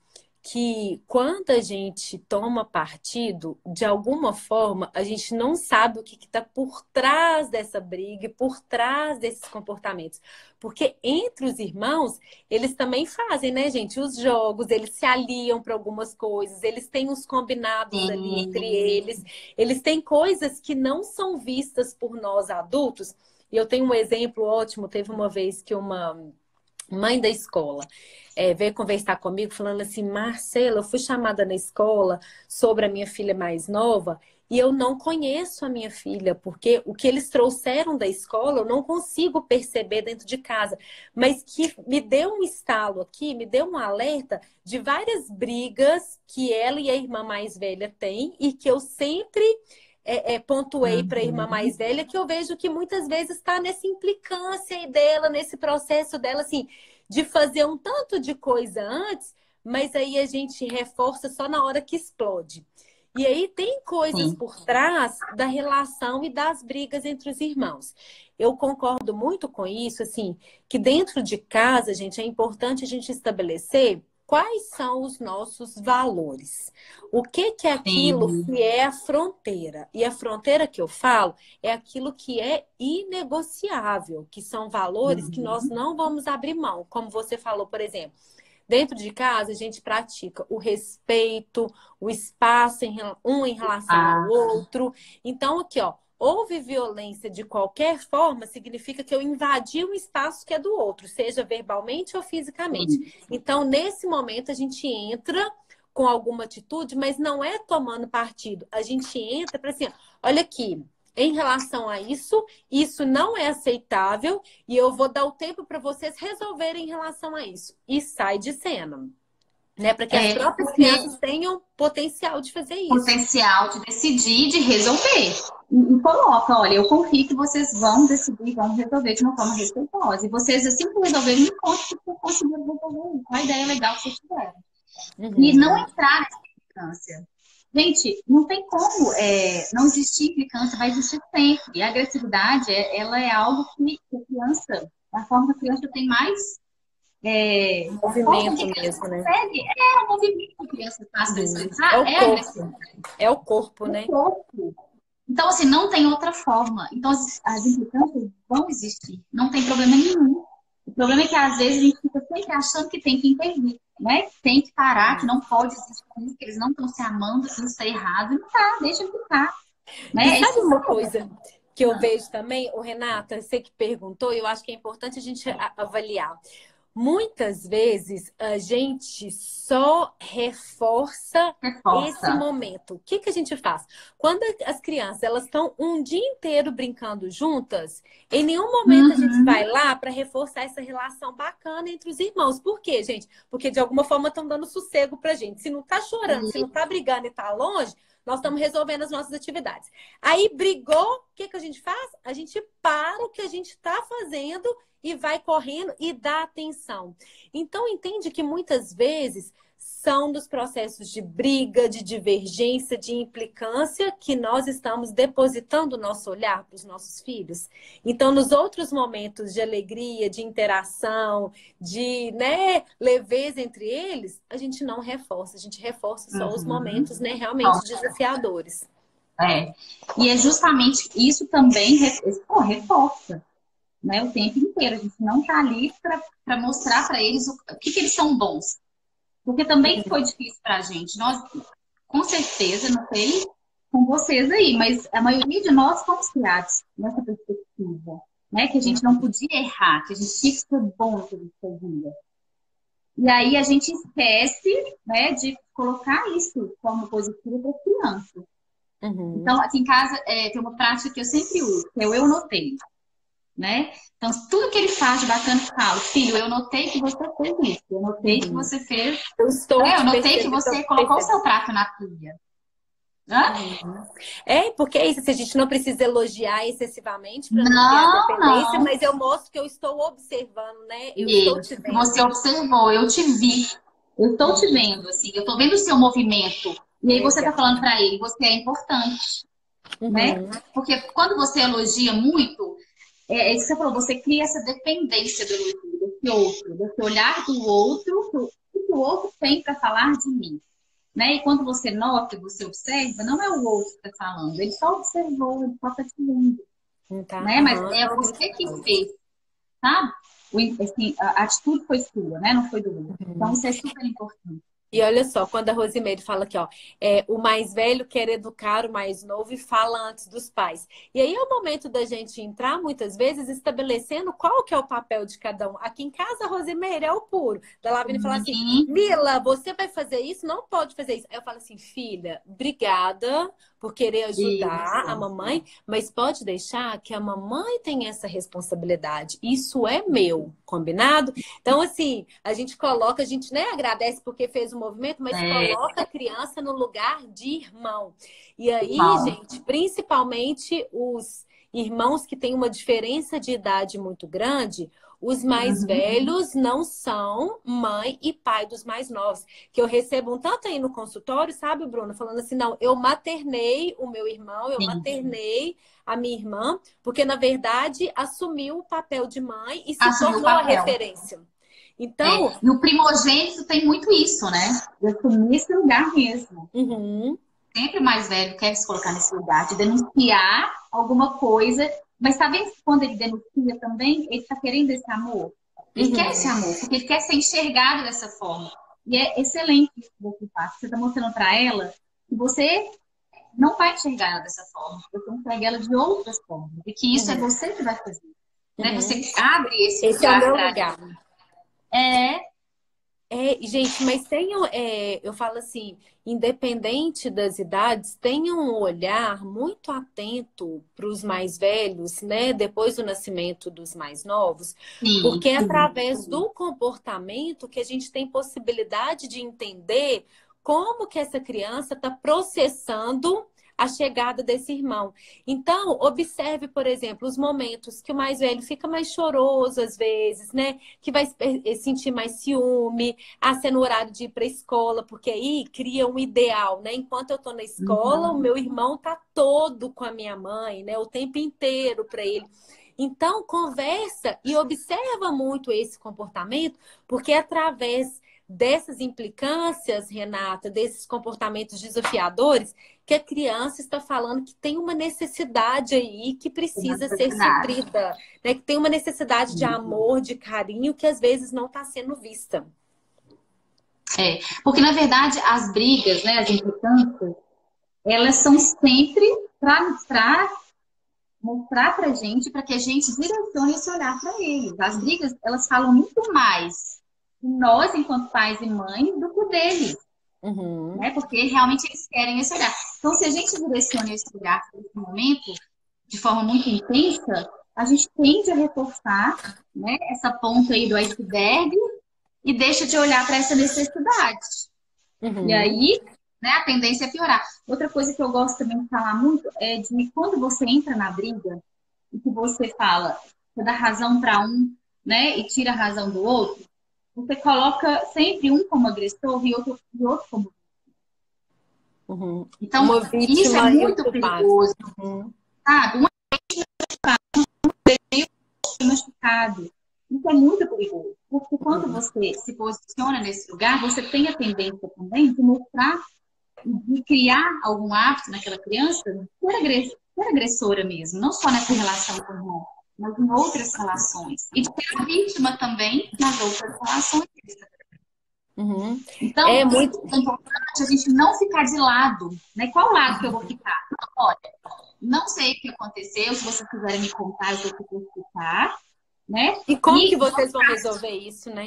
que quando a gente toma partido, de alguma forma, a gente não sabe o que está por trás dessa briga, e por trás desses comportamentos. Porque entre os irmãos, eles também fazem, né, gente? Os jogos, eles se aliam para algumas coisas, eles têm os combinados ali entre eles têm coisas que não são vistas por nós adultos. E eu tenho um exemplo ótimo. Teve uma vez que uma mãe da escola veio conversar comigo falando assim, Marcela, eu fui chamada na escola sobre a minha filha mais nova e eu não conheço a minha filha, porque o que eles trouxeram da escola eu não consigo perceber dentro de casa, mas que me deu um estalo aqui, me deu um alerta de várias brigas que ela e a irmã mais velha têm e que eu sempre pontuei para a irmã mais velha, que eu vejo que muitas vezes está nessa implicância aí dela, nesse processo dela, assim, de fazer um tanto de coisa antes, mas aí a gente reforça só na hora que explode. E aí tem coisas Sim. por trás da relação e das brigas entre os irmãos. Eu concordo muito com isso, assim, que dentro de casa, gente, é importante a gente estabelecer quais são os nossos valores. O que é aquilo Sim. que é a fronteira? E a fronteira que eu falo é aquilo que é inegociável, que são valores que nós não vamos abrir mão. Como você falou, por exemplo, Dentro de casa, a gente pratica o respeito, o espaço um em relação ao outro. Então, aqui, ó, houve violência de qualquer forma, significa que eu invadi um espaço que é do outro, seja verbalmente ou fisicamente. Então, nesse momento, a gente entra com alguma atitude, mas não é tomando partido. A gente entra para assim, olha aqui, em relação a isso, isso não é aceitável e eu vou dar o tempo para vocês resolverem em relação a isso. E sai de cena. Né? Para que as próprias crianças tenham potencial de fazer isso. Potencial de decidir, de resolver. E coloca, olha, eu confio que vocês vão decidir, vão resolver de uma forma respeitosa. E vocês, assim que resolverem, me contem que vocês conseguiram resolver. Qual a ideia legal que vocês tiveram. E não entrar nessa implicância. Gente, não tem como não existir implicância, vai existir sempre. E a agressividade, ela é algo que a criança, a forma que a criança tem mais movimento mesmo, né? O movimento que a criança faz para expressar é o corpo, né? O corpo. Então, assim, não tem outra forma. Então, as implicâncias vão existir. Não tem problema nenhum. O problema é que, às vezes, a gente fica sempre achando que tem que intervir, né? Que tem que parar, que não pode existir isso, que eles não estão se amando, que isso está errado. Não tá, deixa ficar. Né? E sabe uma coisa que eu vejo também, Renata, você que perguntou, eu acho que é importante a gente avaliar. Muitas vezes a gente só reforça esse momento. O que a gente faz? Quando as crianças elas estão um dia inteiro brincando juntas, em nenhum momento a gente vai lá para reforçar essa relação bacana entre os irmãos. Por quê, gente? Porque de alguma forma estão dando sossego pra gente. Se não tá chorando, se não tá brigando e tá longe, nós estamos resolvendo as nossas atividades. Aí brigou, o que a gente faz? A gente para o que a gente está fazendo e vai correndo e dá atenção. Então, entende que muitas vezes são dos processos de briga, de divergência, de implicância que nós estamos depositando o nosso olhar para os nossos filhos. Então, nos outros momentos de alegria, de interação, de leveza entre eles, a gente não reforça, a gente reforça só os momentos realmente desafiadores. E é justamente isso também reforça. Né, o tempo inteiro. A gente não está ali para mostrar para eles o que eles são bons. Porque também foi difícil para a gente. Nós, com certeza, não sei com vocês aí, mas a maioria de nós fomos criados nessa perspectiva. Né, que a gente não podia errar, que a gente tinha que ser bom no que a gente fazia. E aí a gente esquece, né, de colocar isso como positivo para as crianças. Então, aqui em casa tem uma prática que eu sempre uso, que é o eu notei. Né? Então, tudo que ele faz de bacana, eu falo, filho, eu notei que você fez isso, eu notei que você fez. Eu notei que você colocou o seu prato na pia. Porque é isso, a gente não precisa elogiar excessivamente para não criar dependência, mas eu mostro que eu estou observando, né? Eu estou te vendo. Você observou, eu te vi, eu estou te vendo, assim, eu estou vendo o seu movimento. E aí você está falando para ele, você é importante, né? Porque quando você elogia muito, é isso que você falou, você cria essa dependência do elogio, desse olhar do outro, o que o outro tem para falar de mim. Né? E quando você nota, você observa, não é o outro que está falando, ele só observou, ele só está te vendo. Né? Mas é você que fez, sabe? Assim, a atitude foi sua, né? Não foi do outro. Então isso é super importante. E olha só, quando a Rosimeire fala aqui, ó, o mais velho quer educar o mais novo e fala antes dos pais. E aí é o momento da gente entrar, muitas vezes, estabelecendo qual que é o papel de cada um. Aqui em casa, a Rosimeire é o puro. Da Lavina fala assim, Mila, você vai fazer isso? Não pode fazer isso. Aí eu falo assim, filha, obrigada por querer ajudar a mamãe, mas pode deixar que a mamãe tenha essa responsabilidade. Isso é meu, combinado? Então, assim, a gente coloca, a gente agradece porque fez o movimento, mas coloca a criança no lugar de irmão. E aí, gente, principalmente os irmãos que têm uma diferença de idade muito grande, os mais velhos não são mãe e pai dos mais novos. Que eu recebo um tanto aí no consultório, sabe, Bruno? Falando assim, não, eu maternei o meu irmão, eu maternei a minha irmã, porque, na verdade, assumiu o papel de mãe e se tornou a referência. Então, e o primogênito tem muito isso, né? De assumir esse lugar mesmo. Sempre o mais velho quer se colocar nesse lugar, de denunciar alguma coisa. Mas tá vendo que quando ele denuncia também, ele tá querendo esse amor? Ele quer esse amor, porque ele quer ser enxergado dessa forma. E é excelente isso que você faz. Você está mostrando para ela que você não vai enxergar ela dessa forma. Você enxerga ela de outras formas. E que isso é Uhum. você que vai fazer. Né? Uhum. Você abre esse Esse é o lugar meu para lugar. é, Gente, mas tenham, eu falo assim, independente das idades, tenham um olhar muito atento para os mais velhos, né? Depois do nascimento dos mais novos, sim, porque é através do comportamento que a gente tem possibilidade de entender como que essa criança está processando a chegada desse irmão. Então, observe, por exemplo, os momentos que o mais velho fica mais choroso às vezes, né? Que vai sentir mais ciúme, sendo o horário de ir para a escola, porque aí cria um ideal, né? Enquanto eu estou na escola, o uhum, meu irmão tá todo com a minha mãe, né? O tempo inteiro para ele. Então, conversa e observa muito esse comportamento, porque é através dessas implicâncias, Renata, desses comportamentos desafiadores, que a criança está falando que tem uma necessidade aí que precisa ser necessidade. suprida, né? Que tem uma necessidade de amor, de carinho, que às vezes não está sendo vista. É, porque na verdade as brigas, né, as implicâncias, elas são sempre para mostrar para gente, para que a gente direcione esse olhar para eles. As brigas, elas falam muito mais de nós, enquanto pais e mães, do que deles, Uhum, né? Porque realmente eles querem esse olhar. Então, se a gente direciona esse olhar nesse momento de forma muito intensa, a gente tende a reforçar, né, essa ponta aí do iceberg e deixa de olhar para essa necessidade. E uhum, aí, né, a tendência é piorar. Outra coisa que eu gosto também de falar muito é de quando você entra na briga e que você fala, você dá razão para um, né, e tira a razão do outro, você coloca sempre um como agressor e outro como. uhum. Então, Uma isso é vítima e um muito culpado. perigoso, Uhum, sabe? Um é machucado. Isso é muito perigoso, porque quando uhum, você se posiciona nesse lugar, você tem a tendência também de mostrar de criar algum hábito naquela criança, ser agressora mesmo, não só nessa relação com o irmão, mas em outras relações. E de ser a vítima também nas outras relações. uhum. Então, É muito. é importante a gente não ficar de lado, né? Qual lado que eu vou ficar? Olha, não sei o que aconteceu, se vocês quiserem me contar, eu vou explicar, né? E como que E vocês vão resolver isso, né?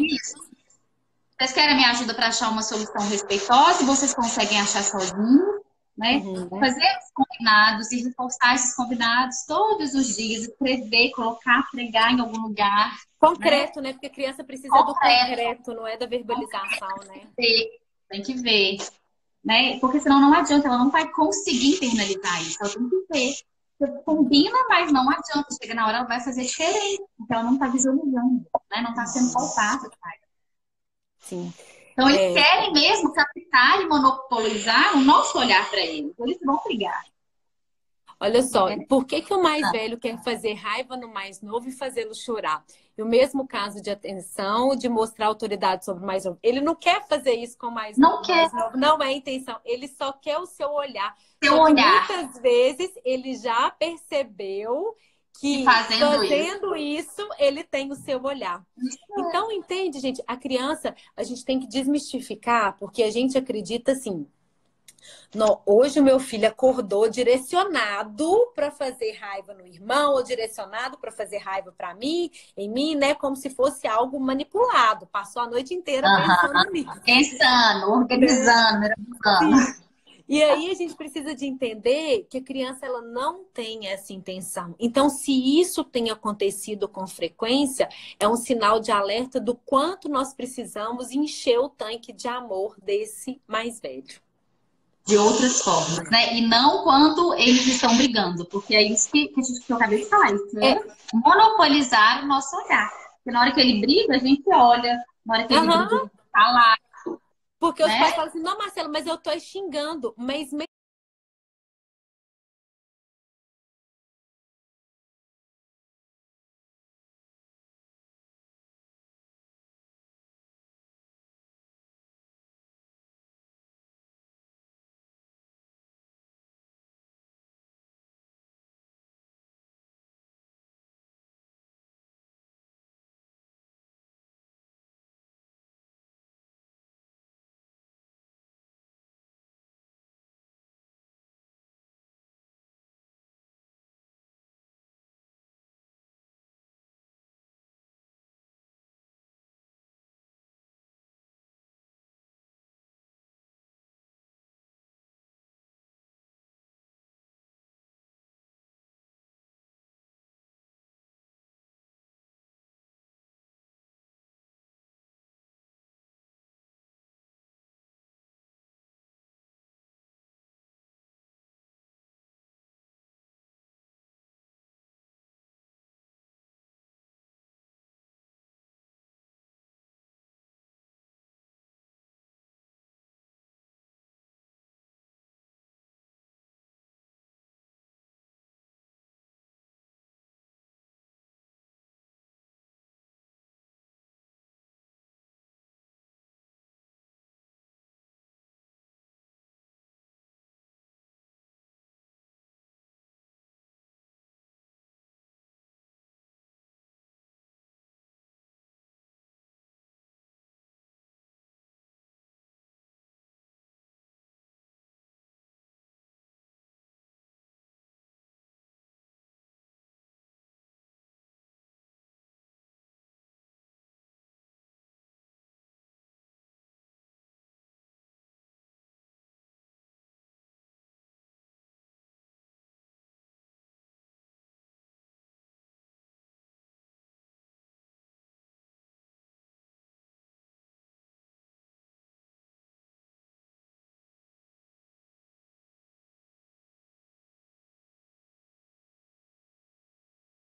vocês querem minha ajuda para achar uma solução respeitosa e vocês conseguem achar sozinhos, né? Uhum. Fazer os combinados e reforçar esses combinados todos os dias, escrever, colocar, pregar em algum lugar, né? Concreto, né? Porque a criança precisa do Concreto, concreto, não é da verbalização, né? tem que ver, né? Porque senão não adianta, ela não vai conseguir internalizar isso, ela tem que ver. Você combina, mas não adianta. Chega na hora, ela vai fazer diferente, porque ela não está visualizando, né? Não está sendo palpável. Sim. Então, eles É, querem mesmo captar e monopolizar o nosso olhar para eles. Então, eles vão brigar. olha só, Né? por que que o mais velho quer fazer raiva no mais novo e fazê-lo chorar? E o mesmo caso de atenção, de mostrar autoridade sobre o mais novo. Ele não quer fazer isso com o Não quer mais novo, não é a intenção. Ele só quer o seu olhar. ter o Só que olhar muitas vezes ele já percebeu e que fazendo isso. fazendo isso, ele tem o seu olhar. Então, entende, gente? A criança, a gente tem que desmistificar, porque a gente acredita assim. Hoje o meu filho acordou direcionado para fazer raiva no irmão, ou direcionado para fazer raiva para mim, em mim, né? Como se fosse algo manipulado. Passou a noite inteira Uhum. pensando nisso, Pensando, né? organizando, Sim. organizando. E aí a gente precisa de entender que a criança ela não tem essa intenção. Então, se isso tem acontecido com frequência, é um sinal de alerta do quanto nós precisamos encher o tanque de amor desse mais velho. De outras formas, né? E não quando eles estão brigando, porque é isso que eu acabei de falar, isso é É, monopolizar o nosso olhar. Porque na hora que ele briga, a gente olha, na hora que ele briga, a aham. gente tá lá, Porque os né? pais falam assim, não, Marcelo, mas eu tô xingando. Mas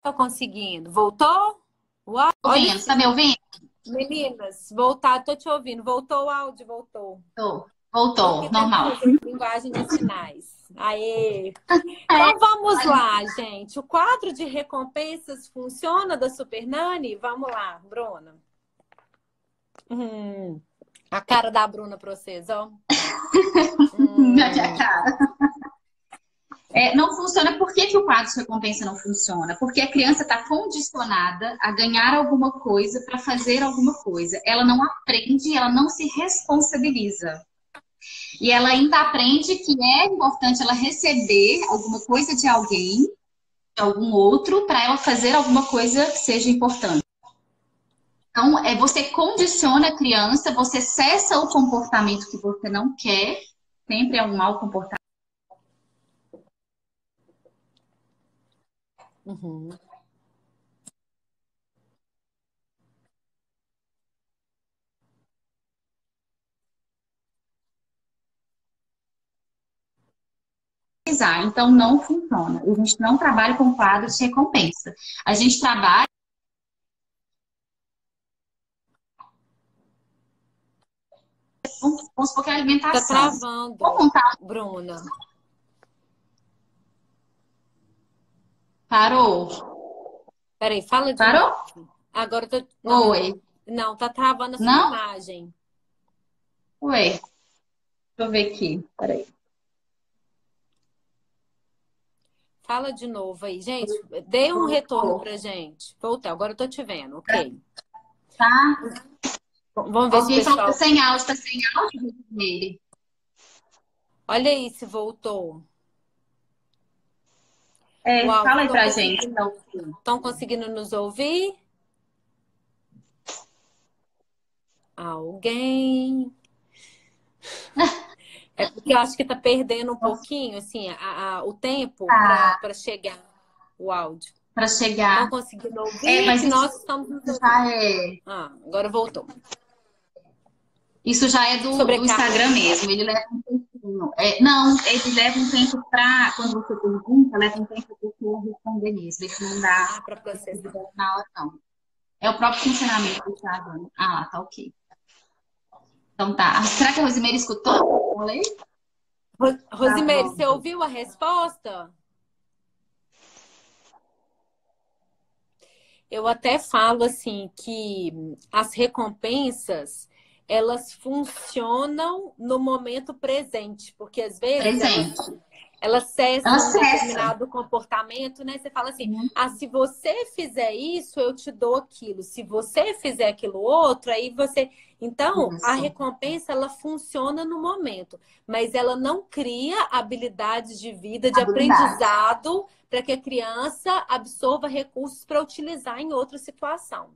Tô conseguindo. Voltou? Uau, olha, Ouvindo, você tá me ouvindo? meninas, voltar, tô te ouvindo. Voltou o áudio, voltou. Tô. Tô Voltou, aqui tendo que normal. fazer linguagem de sinais. Aê! É, Então vamos lá, gente. O quadro de recompensas funciona da Super Nani? Vamos lá, Bruna. Hum, a cara da Bruna pra vocês, ó. minha Hum, cara. Não funciona. Por que que o quadro de recompensa não funciona? Porque a criança está condicionada a ganhar alguma coisa para fazer alguma coisa. Ela não aprende, ela não se responsabiliza. E ela ainda aprende que é importante ela receber alguma coisa de alguém, de algum outro, para ela fazer alguma coisa que seja importante. Então, você condiciona a criança, você cessa o comportamento que você não quer, sempre é um mau comportamento. uhum. Então, não funciona. A gente não trabalha com quadros de recompensa. A gente trabalha, vamos supor que é Tá alimentação. Vou travando, contar, Bruna. parou? Peraí, fala de Parou? novo. Agora eu tô. Não, Oi. não, tá travando a sua Não? imagem. Oi. Deixa eu ver aqui. Peraí. Fala de novo aí, gente. Dê um retorno Voltou. pra gente. Voltei, agora eu tô te vendo, ok. Tá? Vamos ver se o Alguém falou que pessoal. tá sem áudio nele. Olha aí se voltou. O áudio. Fala aí pra gente. Então. Estão conseguindo nos ouvir? Alguém? É porque eu acho que tá perdendo um pouquinho, assim, o tempo Tá, para chegar o áudio. para chegar. Estão conseguindo ouvir Mas que isso nós estamos nos ouvindo. já é. Ah, agora voltou. Isso já é do Sobrecarga. Instagram mesmo. Ele leva um tempinho. Não, ele leva um tempo para. Quando você pergunta, leva um tempo para você responder isso. Isso não dá Ah, para processar. na hora, não. É o próprio funcionamento do Instagram. Ah, lá, tá ok. Então tá. Será que a Rosimeira escutou? Falei? Tá Rosimeire, você bom. ouviu a resposta? Eu até falo assim que as recompensas elas funcionam no momento presente, porque às vezes Presente. elas Ela cessam um cessa. determinado comportamento, né? Você fala assim: ah, se você fizer isso, eu te dou aquilo. Se você fizer aquilo outro, aí você. Então, a Isso. recompensa ela funciona no momento, mas ela não cria habilidades de vida, de Habilidade. aprendizado, para que a criança absorva recursos para utilizar em outra situação.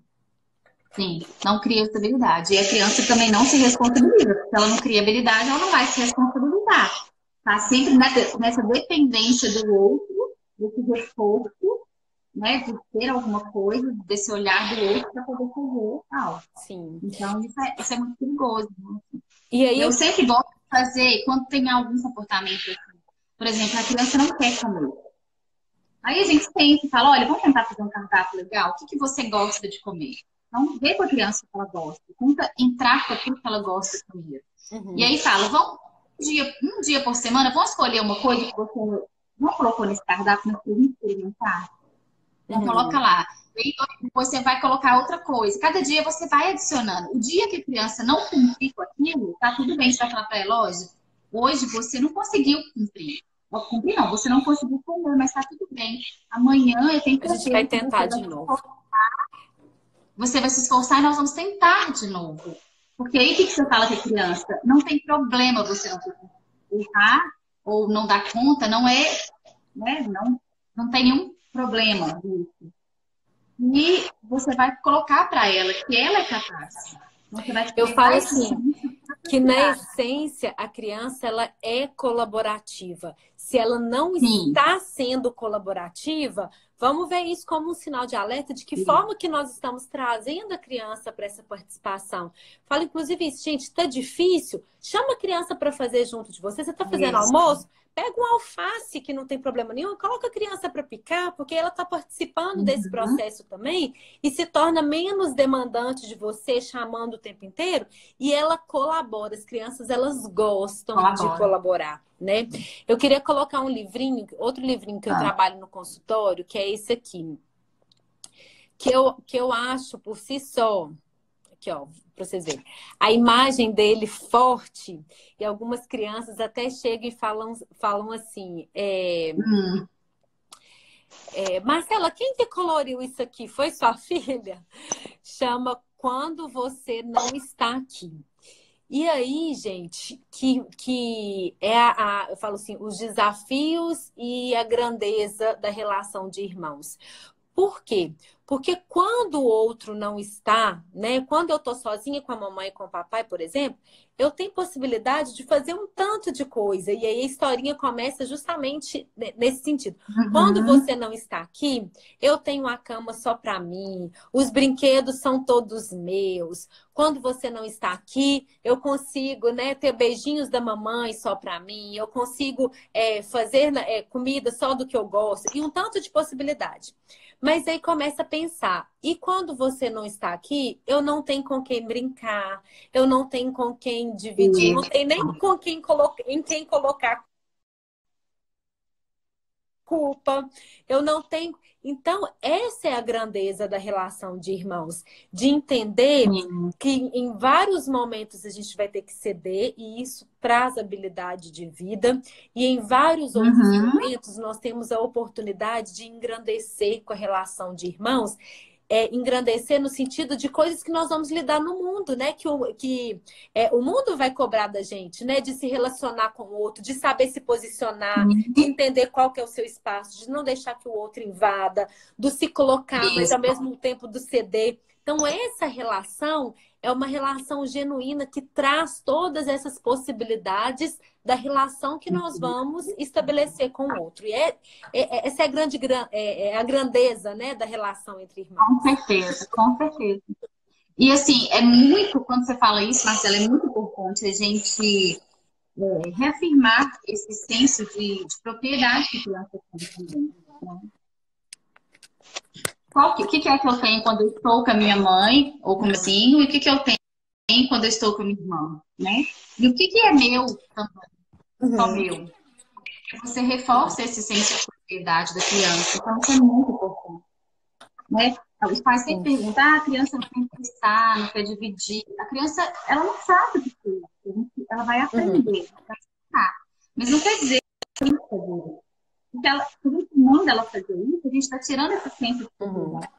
Sim, não cria estabilidade. E a criança também não se responsabiliza. Se ela não cria habilidade, ela não vai se responsabilizar. Tá sempre nessa dependência do outro, desse reforço, né? De ter alguma coisa, desse olhar do outro para poder fazer tal. Sim. Então, isso é muito perigoso. Né? E aí Eu eu. sempre gosto de fazer, quando tem algum comportamento assim, por exemplo, a criança não quer comer. Aí a gente pensa e fala, olha, vamos tentar fazer um cardápio legal? O que que você gosta de comer? Então, vê com a criança o que ela gosta. Tenta entrar com aquilo que ela gosta de comer. E Uhum. aí fala, vamos um dia por semana, vamos escolher uma coisa que você não colocou nesse cardápio, mas pra gente experimentar. Então, coloca Uhum. lá. E aí, depois você vai colocar outra coisa. Cada dia você vai adicionando. O dia que a criança não cumprir com aquilo, tá tudo bem, você vai falar para ela, lógico, hoje você não conseguiu cumprir. Cumprir não, você não conseguiu comer, mas tá tudo bem. Amanhã eu tenho A gente vai certeza que tentar de novo. você vai se esforçar e nós vamos tentar de novo. Porque aí o que você fala com a criança? Não tem problema você não errar ou não dar conta, não é, né? Não tem nenhum problema disso. E você vai colocar para ela que ela é capaz. Você vai Eu falo dar esse assim, que na essência a criança ela é colaborativa. Se ela não sim. está sendo colaborativa, vamos ver isso como um sinal de alerta de que forma que nós estamos trazendo a criança para essa participação. Falo inclusive isso, gente, está difícil? Chama a criança para fazer junto de você. Você está fazendo Isso. almoço? Pega um alface que não tem problema nenhum, coloca a criança para picar, porque ela está participando desse processo também e se torna menos demandante de você, chamando o tempo inteiro, e ela colabora. As crianças, elas gostam de colaborar, né? Eu queria colocar um livrinho, outro livrinho que eu trabalho no consultório, que é esse aqui, que eu acho por si só. Aqui, ó, para vocês verem. A imagem dele forte, e algumas crianças até chegam e falam assim: Marcela, quem que coloriu isso aqui? Foi sua filha? Chama Quando Você Não Está Aqui. E aí, gente, que é eu falo assim, os desafios e a grandeza da relação de irmãos. Por quê? Porque quando o outro não está, né? Quando eu tô sozinha com a mamãe e com o papai, por exemplo, eu tenho possibilidade de fazer um tanto de coisa. E aí a historinha começa justamente nesse sentido. Quando você não está aqui, eu tenho a cama só para mim, os brinquedos são todos meus. Quando você não está aqui, eu consigo, né, ter beijinhos da mamãe só para mim, eu consigo fazer comida só do que eu gosto, e um tanto de possibilidade. Mas aí começa a pensar, e quando você não está aqui, eu não tenho com quem brincar, eu não tenho com quem dividir, não tenho nem com quem colocar culpa, eu não tenho. Então, essa é a grandeza da relação de irmãos, de entender que em vários momentos a gente vai ter que ceder, e isso traz habilidade de vida, e em vários outros momentos nós temos a oportunidade de engrandecer com a relação de irmãos. Engrandecer no sentido de coisas que nós vamos lidar no mundo, né? Que o mundo vai cobrar da gente, né? De se relacionar com o outro, de saber se posicionar, de entender qual que é o seu espaço, de não deixar que o outro invada, do se colocar, mas ao mesmo tempo do ceder. Então, essa relação é uma relação genuína que traz todas essas possibilidades da relação que nós vamos estabelecer com o outro. E essa é a grandeza, né, da relação entre irmãos. Com certeza, com certeza. E assim, é muito, quando você fala isso, Marcela, é muito importante a gente reafirmar esse senso de propriedade que a criança tem também, né? O que é que eu tenho quando eu estou com a minha mãe ou com o meu vizinho, e o que eu tenho quando eu estou com a minha irmã, né? E o que é meu também, só meu. Você reforça esse senso de propriedade da criança, então isso é muito importante, né? Os pais sempre perguntam, a criança não quer emprestar, não quer dividir. A criança, ela não sabe disso, ela vai aprender, vai explicar. Mas não quer dizer que ela fazer. Porque ela, por isso, manda ela fazer isso, a gente está tirando esse senso de propriedade.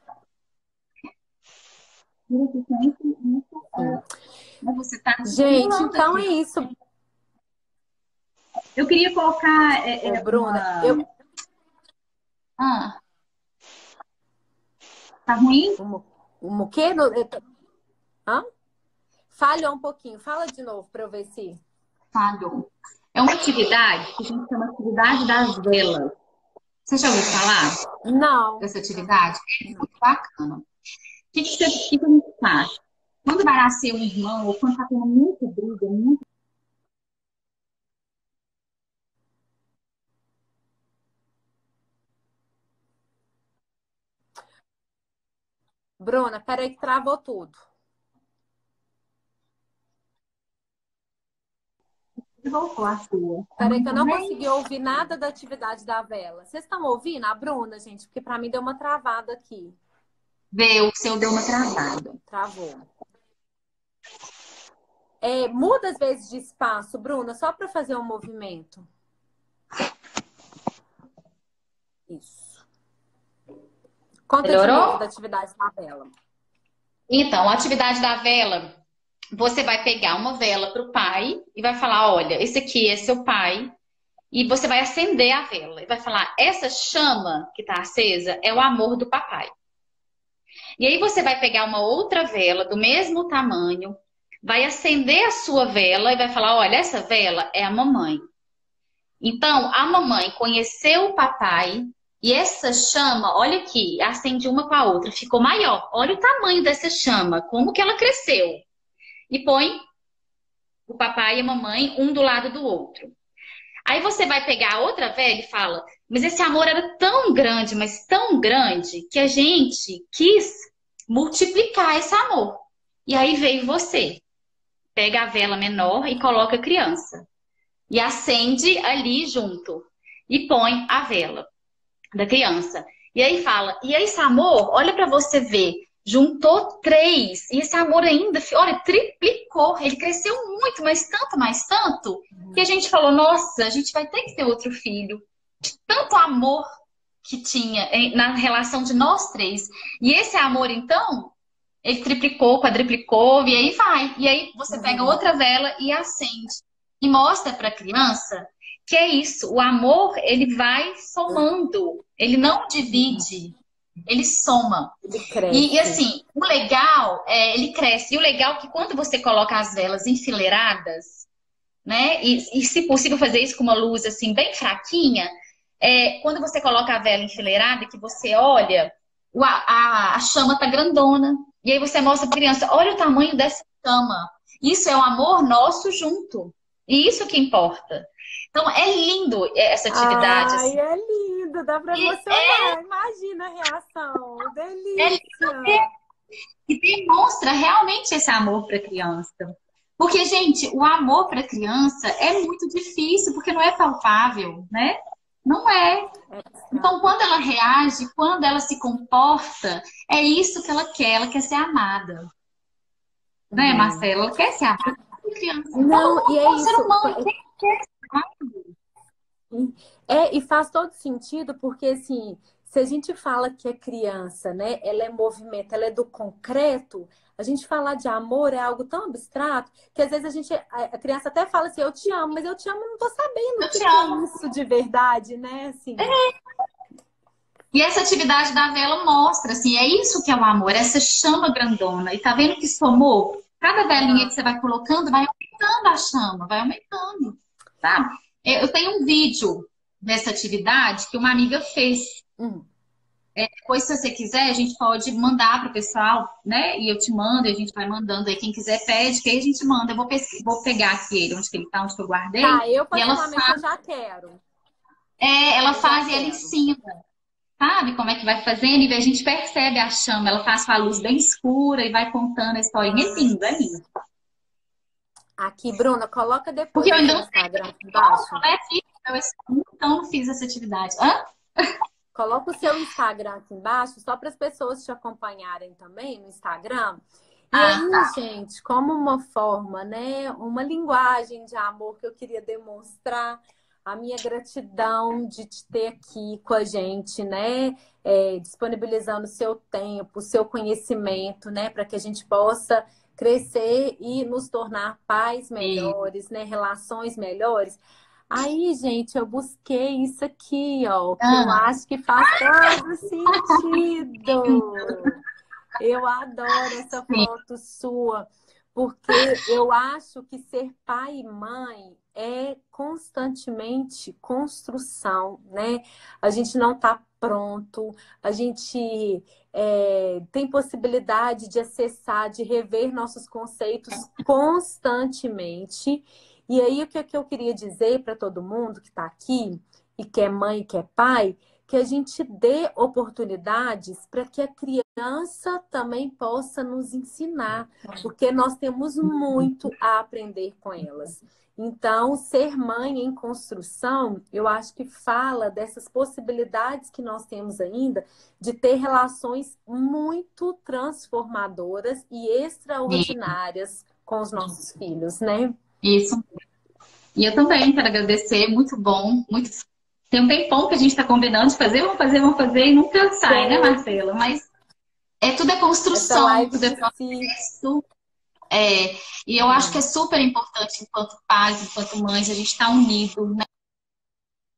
Esse senso, você tá gente, então aqui. É isso. Eu queria colocar Bruna, tá ruim? O quê? Falhou um pouquinho. Fala de novo para eu ver se... Falhou. É uma atividade que a gente chama de atividade das velas. Você já ouviu falar? Não. Dessa atividade? É muito bacana. O que a gente faz? Quando vai nascer um irmão, ou quando está tendo muita briga, muito... Bruna, peraí que travou tudo. Voltou a sua. Peraí que eu não consegui ouvir nada da atividade da vela. Vocês estão ouvindo a Bruna, gente? Porque para mim deu uma travada aqui. O seu deu uma travada. Travou. Muda às vezes de espaço, Bruna, só para fazer um movimento. Isso. Conta de novo da atividade da vela. Então, a atividade da vela, você vai pegar uma vela para o pai e vai falar, olha, esse aqui é seu pai. E você vai acender a vela. E vai falar, essa chama que está acesa é o amor do papai. E aí você vai pegar uma outra vela do mesmo tamanho, vai acender a sua vela e vai falar, olha, essa vela é a mamãe. Então, a mamãe conheceu o papai e essa chama, olha aqui, acende uma com a outra, ficou maior. Olha o tamanho dessa chama, como que ela cresceu. E põe o papai e a mamãe um do lado do outro. Aí você vai pegar a outra velha e fala, mas esse amor era tão grande, mas tão grande, que a gente quis multiplicar esse amor. E aí veio você, pega a vela menor e coloca a criança. E acende ali junto. E põe a vela da criança. E aí fala, e esse amor, olha para você ver, juntou 3. E esse amor ainda, olha, triplicou. Ele cresceu muito, mais tanto, que a gente falou, nossa, a gente vai ter que ter outro filho. De tanto amor que tinha na relação de nós 3. E esse amor, então, ele triplicou, quadriplicou, e aí vai. E aí você pega outra vela e acende. E mostra para a criança que é isso. O amor, ele vai somando. Ele não divide. Ele soma. Ele cresce. E assim, o legal, ele cresce. E o legal é que quando você coloca as velas enfileiradas, né? E se possível fazer isso com uma luz assim bem fraquinha, quando você coloca a vela enfileirada, que você olha, a chama tá grandona. E aí você mostra pra criança, olha o tamanho dessa chama. Isso é o amor nosso junto. E isso que importa. Então é lindo essa atividade. Ai, assim. é lindo, dá pra emocionar. Imagina a reação. Delícia. E demonstra realmente esse amor para a criança. Porque, gente, o amor para a criança é muito difícil, porque não é palpável, né? Não é. Então, quando ela reage, quando ela se comporta, é isso que ela quer ser amada. Né, Marcela? Ela quer ser amada. Criança. Não, e é isso. Ser humano quer ser amado. E faz todo sentido, porque assim, se a gente fala que a criança, né, ela é movimento, ela é do concreto, a gente falar de amor é algo tão abstrato que às vezes a criança até fala assim, eu te amo, mas eu te amo, não tô sabendo o que é isso de verdade, né? Assim. E essa atividade da vela mostra, assim, é isso que é o amor, essa chama grandona. E tá vendo que somou? Cada velinha que você vai colocando, vai aumentando a chama, vai aumentando, tá? Eu tenho um vídeo dessa atividade que uma amiga fez. Depois, se você quiser, a gente pode mandar para o pessoal, né? E eu te mando, e a gente vai mandando aí. Quem quiser pede, que aí a gente manda. Eu vou pegar aqui ele, onde que ele tá, onde que eu guardei. Tá, eu e ela particularmente eu já quero. ela faz e ela ensina. Sabe como é que vai fazendo? E a gente percebe a chama. Ela faz com a luz bem escura e vai contando a historinha. É lindo, é lindo. Aqui, Bruna, coloca depois Porque eu ainda no não sei Instagram aqui embaixo. Então não fiz essa atividade. Hã? Coloca o seu Instagram aqui embaixo, só para as pessoas te acompanharem também no Instagram. E aí, gente, como uma forma, né? Uma linguagem de amor que eu queria demonstrar a minha gratidão de te ter aqui com a gente, né? Disponibilizando o seu tempo, o seu conhecimento, né? Para que a gente possa crescer e nos tornar pais melhores, né? Relações melhores. Aí, gente, eu busquei isso aqui, ó, que eu acho que faz todo sentido. Eu adoro essa foto sua, porque eu acho que ser pai e mãe é constantemente construção, né? A gente não tá pronto, a gente tem possibilidade de acessar, de rever nossos conceitos constantemente. E aí, o que eu queria dizer para todo mundo que está aqui, e que é mãe, que é pai, que a gente dê oportunidades para que a criança também possa nos ensinar, porque nós temos muito a aprender com elas. Então, ser mãe em construção, eu acho que fala dessas possibilidades que nós temos ainda de ter relações muito transformadoras e extraordinárias com os nossos filhos, né? Isso. E eu também quero agradecer, muito bom. Tem um tempão que a gente está combinando de fazer, vamos fazer, e nunca sai, né, Marcela? Mas tudo é construção, tudo é processo. E eu acho que é super importante, enquanto pais, enquanto mães, a gente estar unido, né,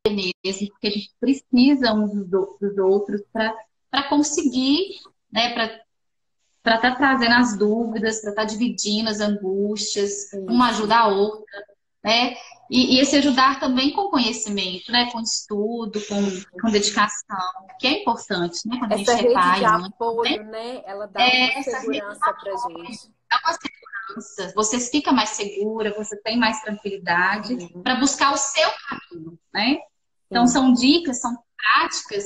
mesmo, porque a gente precisa uns dos outros para conseguir, né, para estar trazendo as dúvidas, para estar dividindo as angústias, uma ajuda a outra, né? E esse ajudar também com conhecimento, né? Com estudo, com dedicação, que é importante, né? Quando essa a gente rede é pai, de mãe, apoio, né? Ela dá uma segurança pra gente. Dá uma segurança, você fica mais segura, você tem mais tranquilidade para buscar o seu caminho, né? Então, são dicas, são práticas,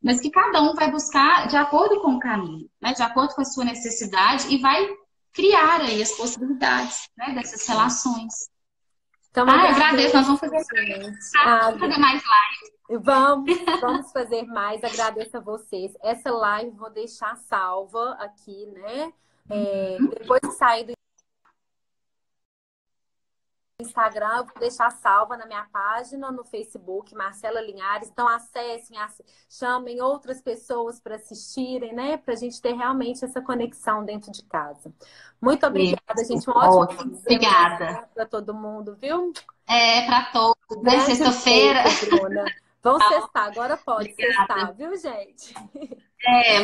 mas que cada um vai buscar de acordo com o caminho, né? De acordo com a sua necessidade e vai criar aí as possibilidades, né? Dessas relações. Então, Eu agradeço, nós vamos fazer mais live. Vamos fazer mais. Agradeço a vocês. Essa live vou deixar salva aqui, né? Depois que sair do Instagram, eu vou deixar salva na minha página no Facebook, Marcela Linhares. Então, acessem, chamem outras pessoas para assistirem, né? Para a gente ter realmente essa conexão dentro de casa. Muito obrigada, gente. Um ótimo fim de semana para todo mundo, viu? Para todos. Né? Sexta-feira. Vamos cestar, agora pode cestar, viu, gente?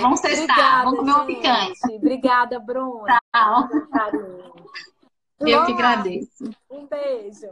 Vamos cestar. Vamos comer um picante. Obrigada, Bruna. Tchau. Carinho. Eu que agradeço. Um beijo.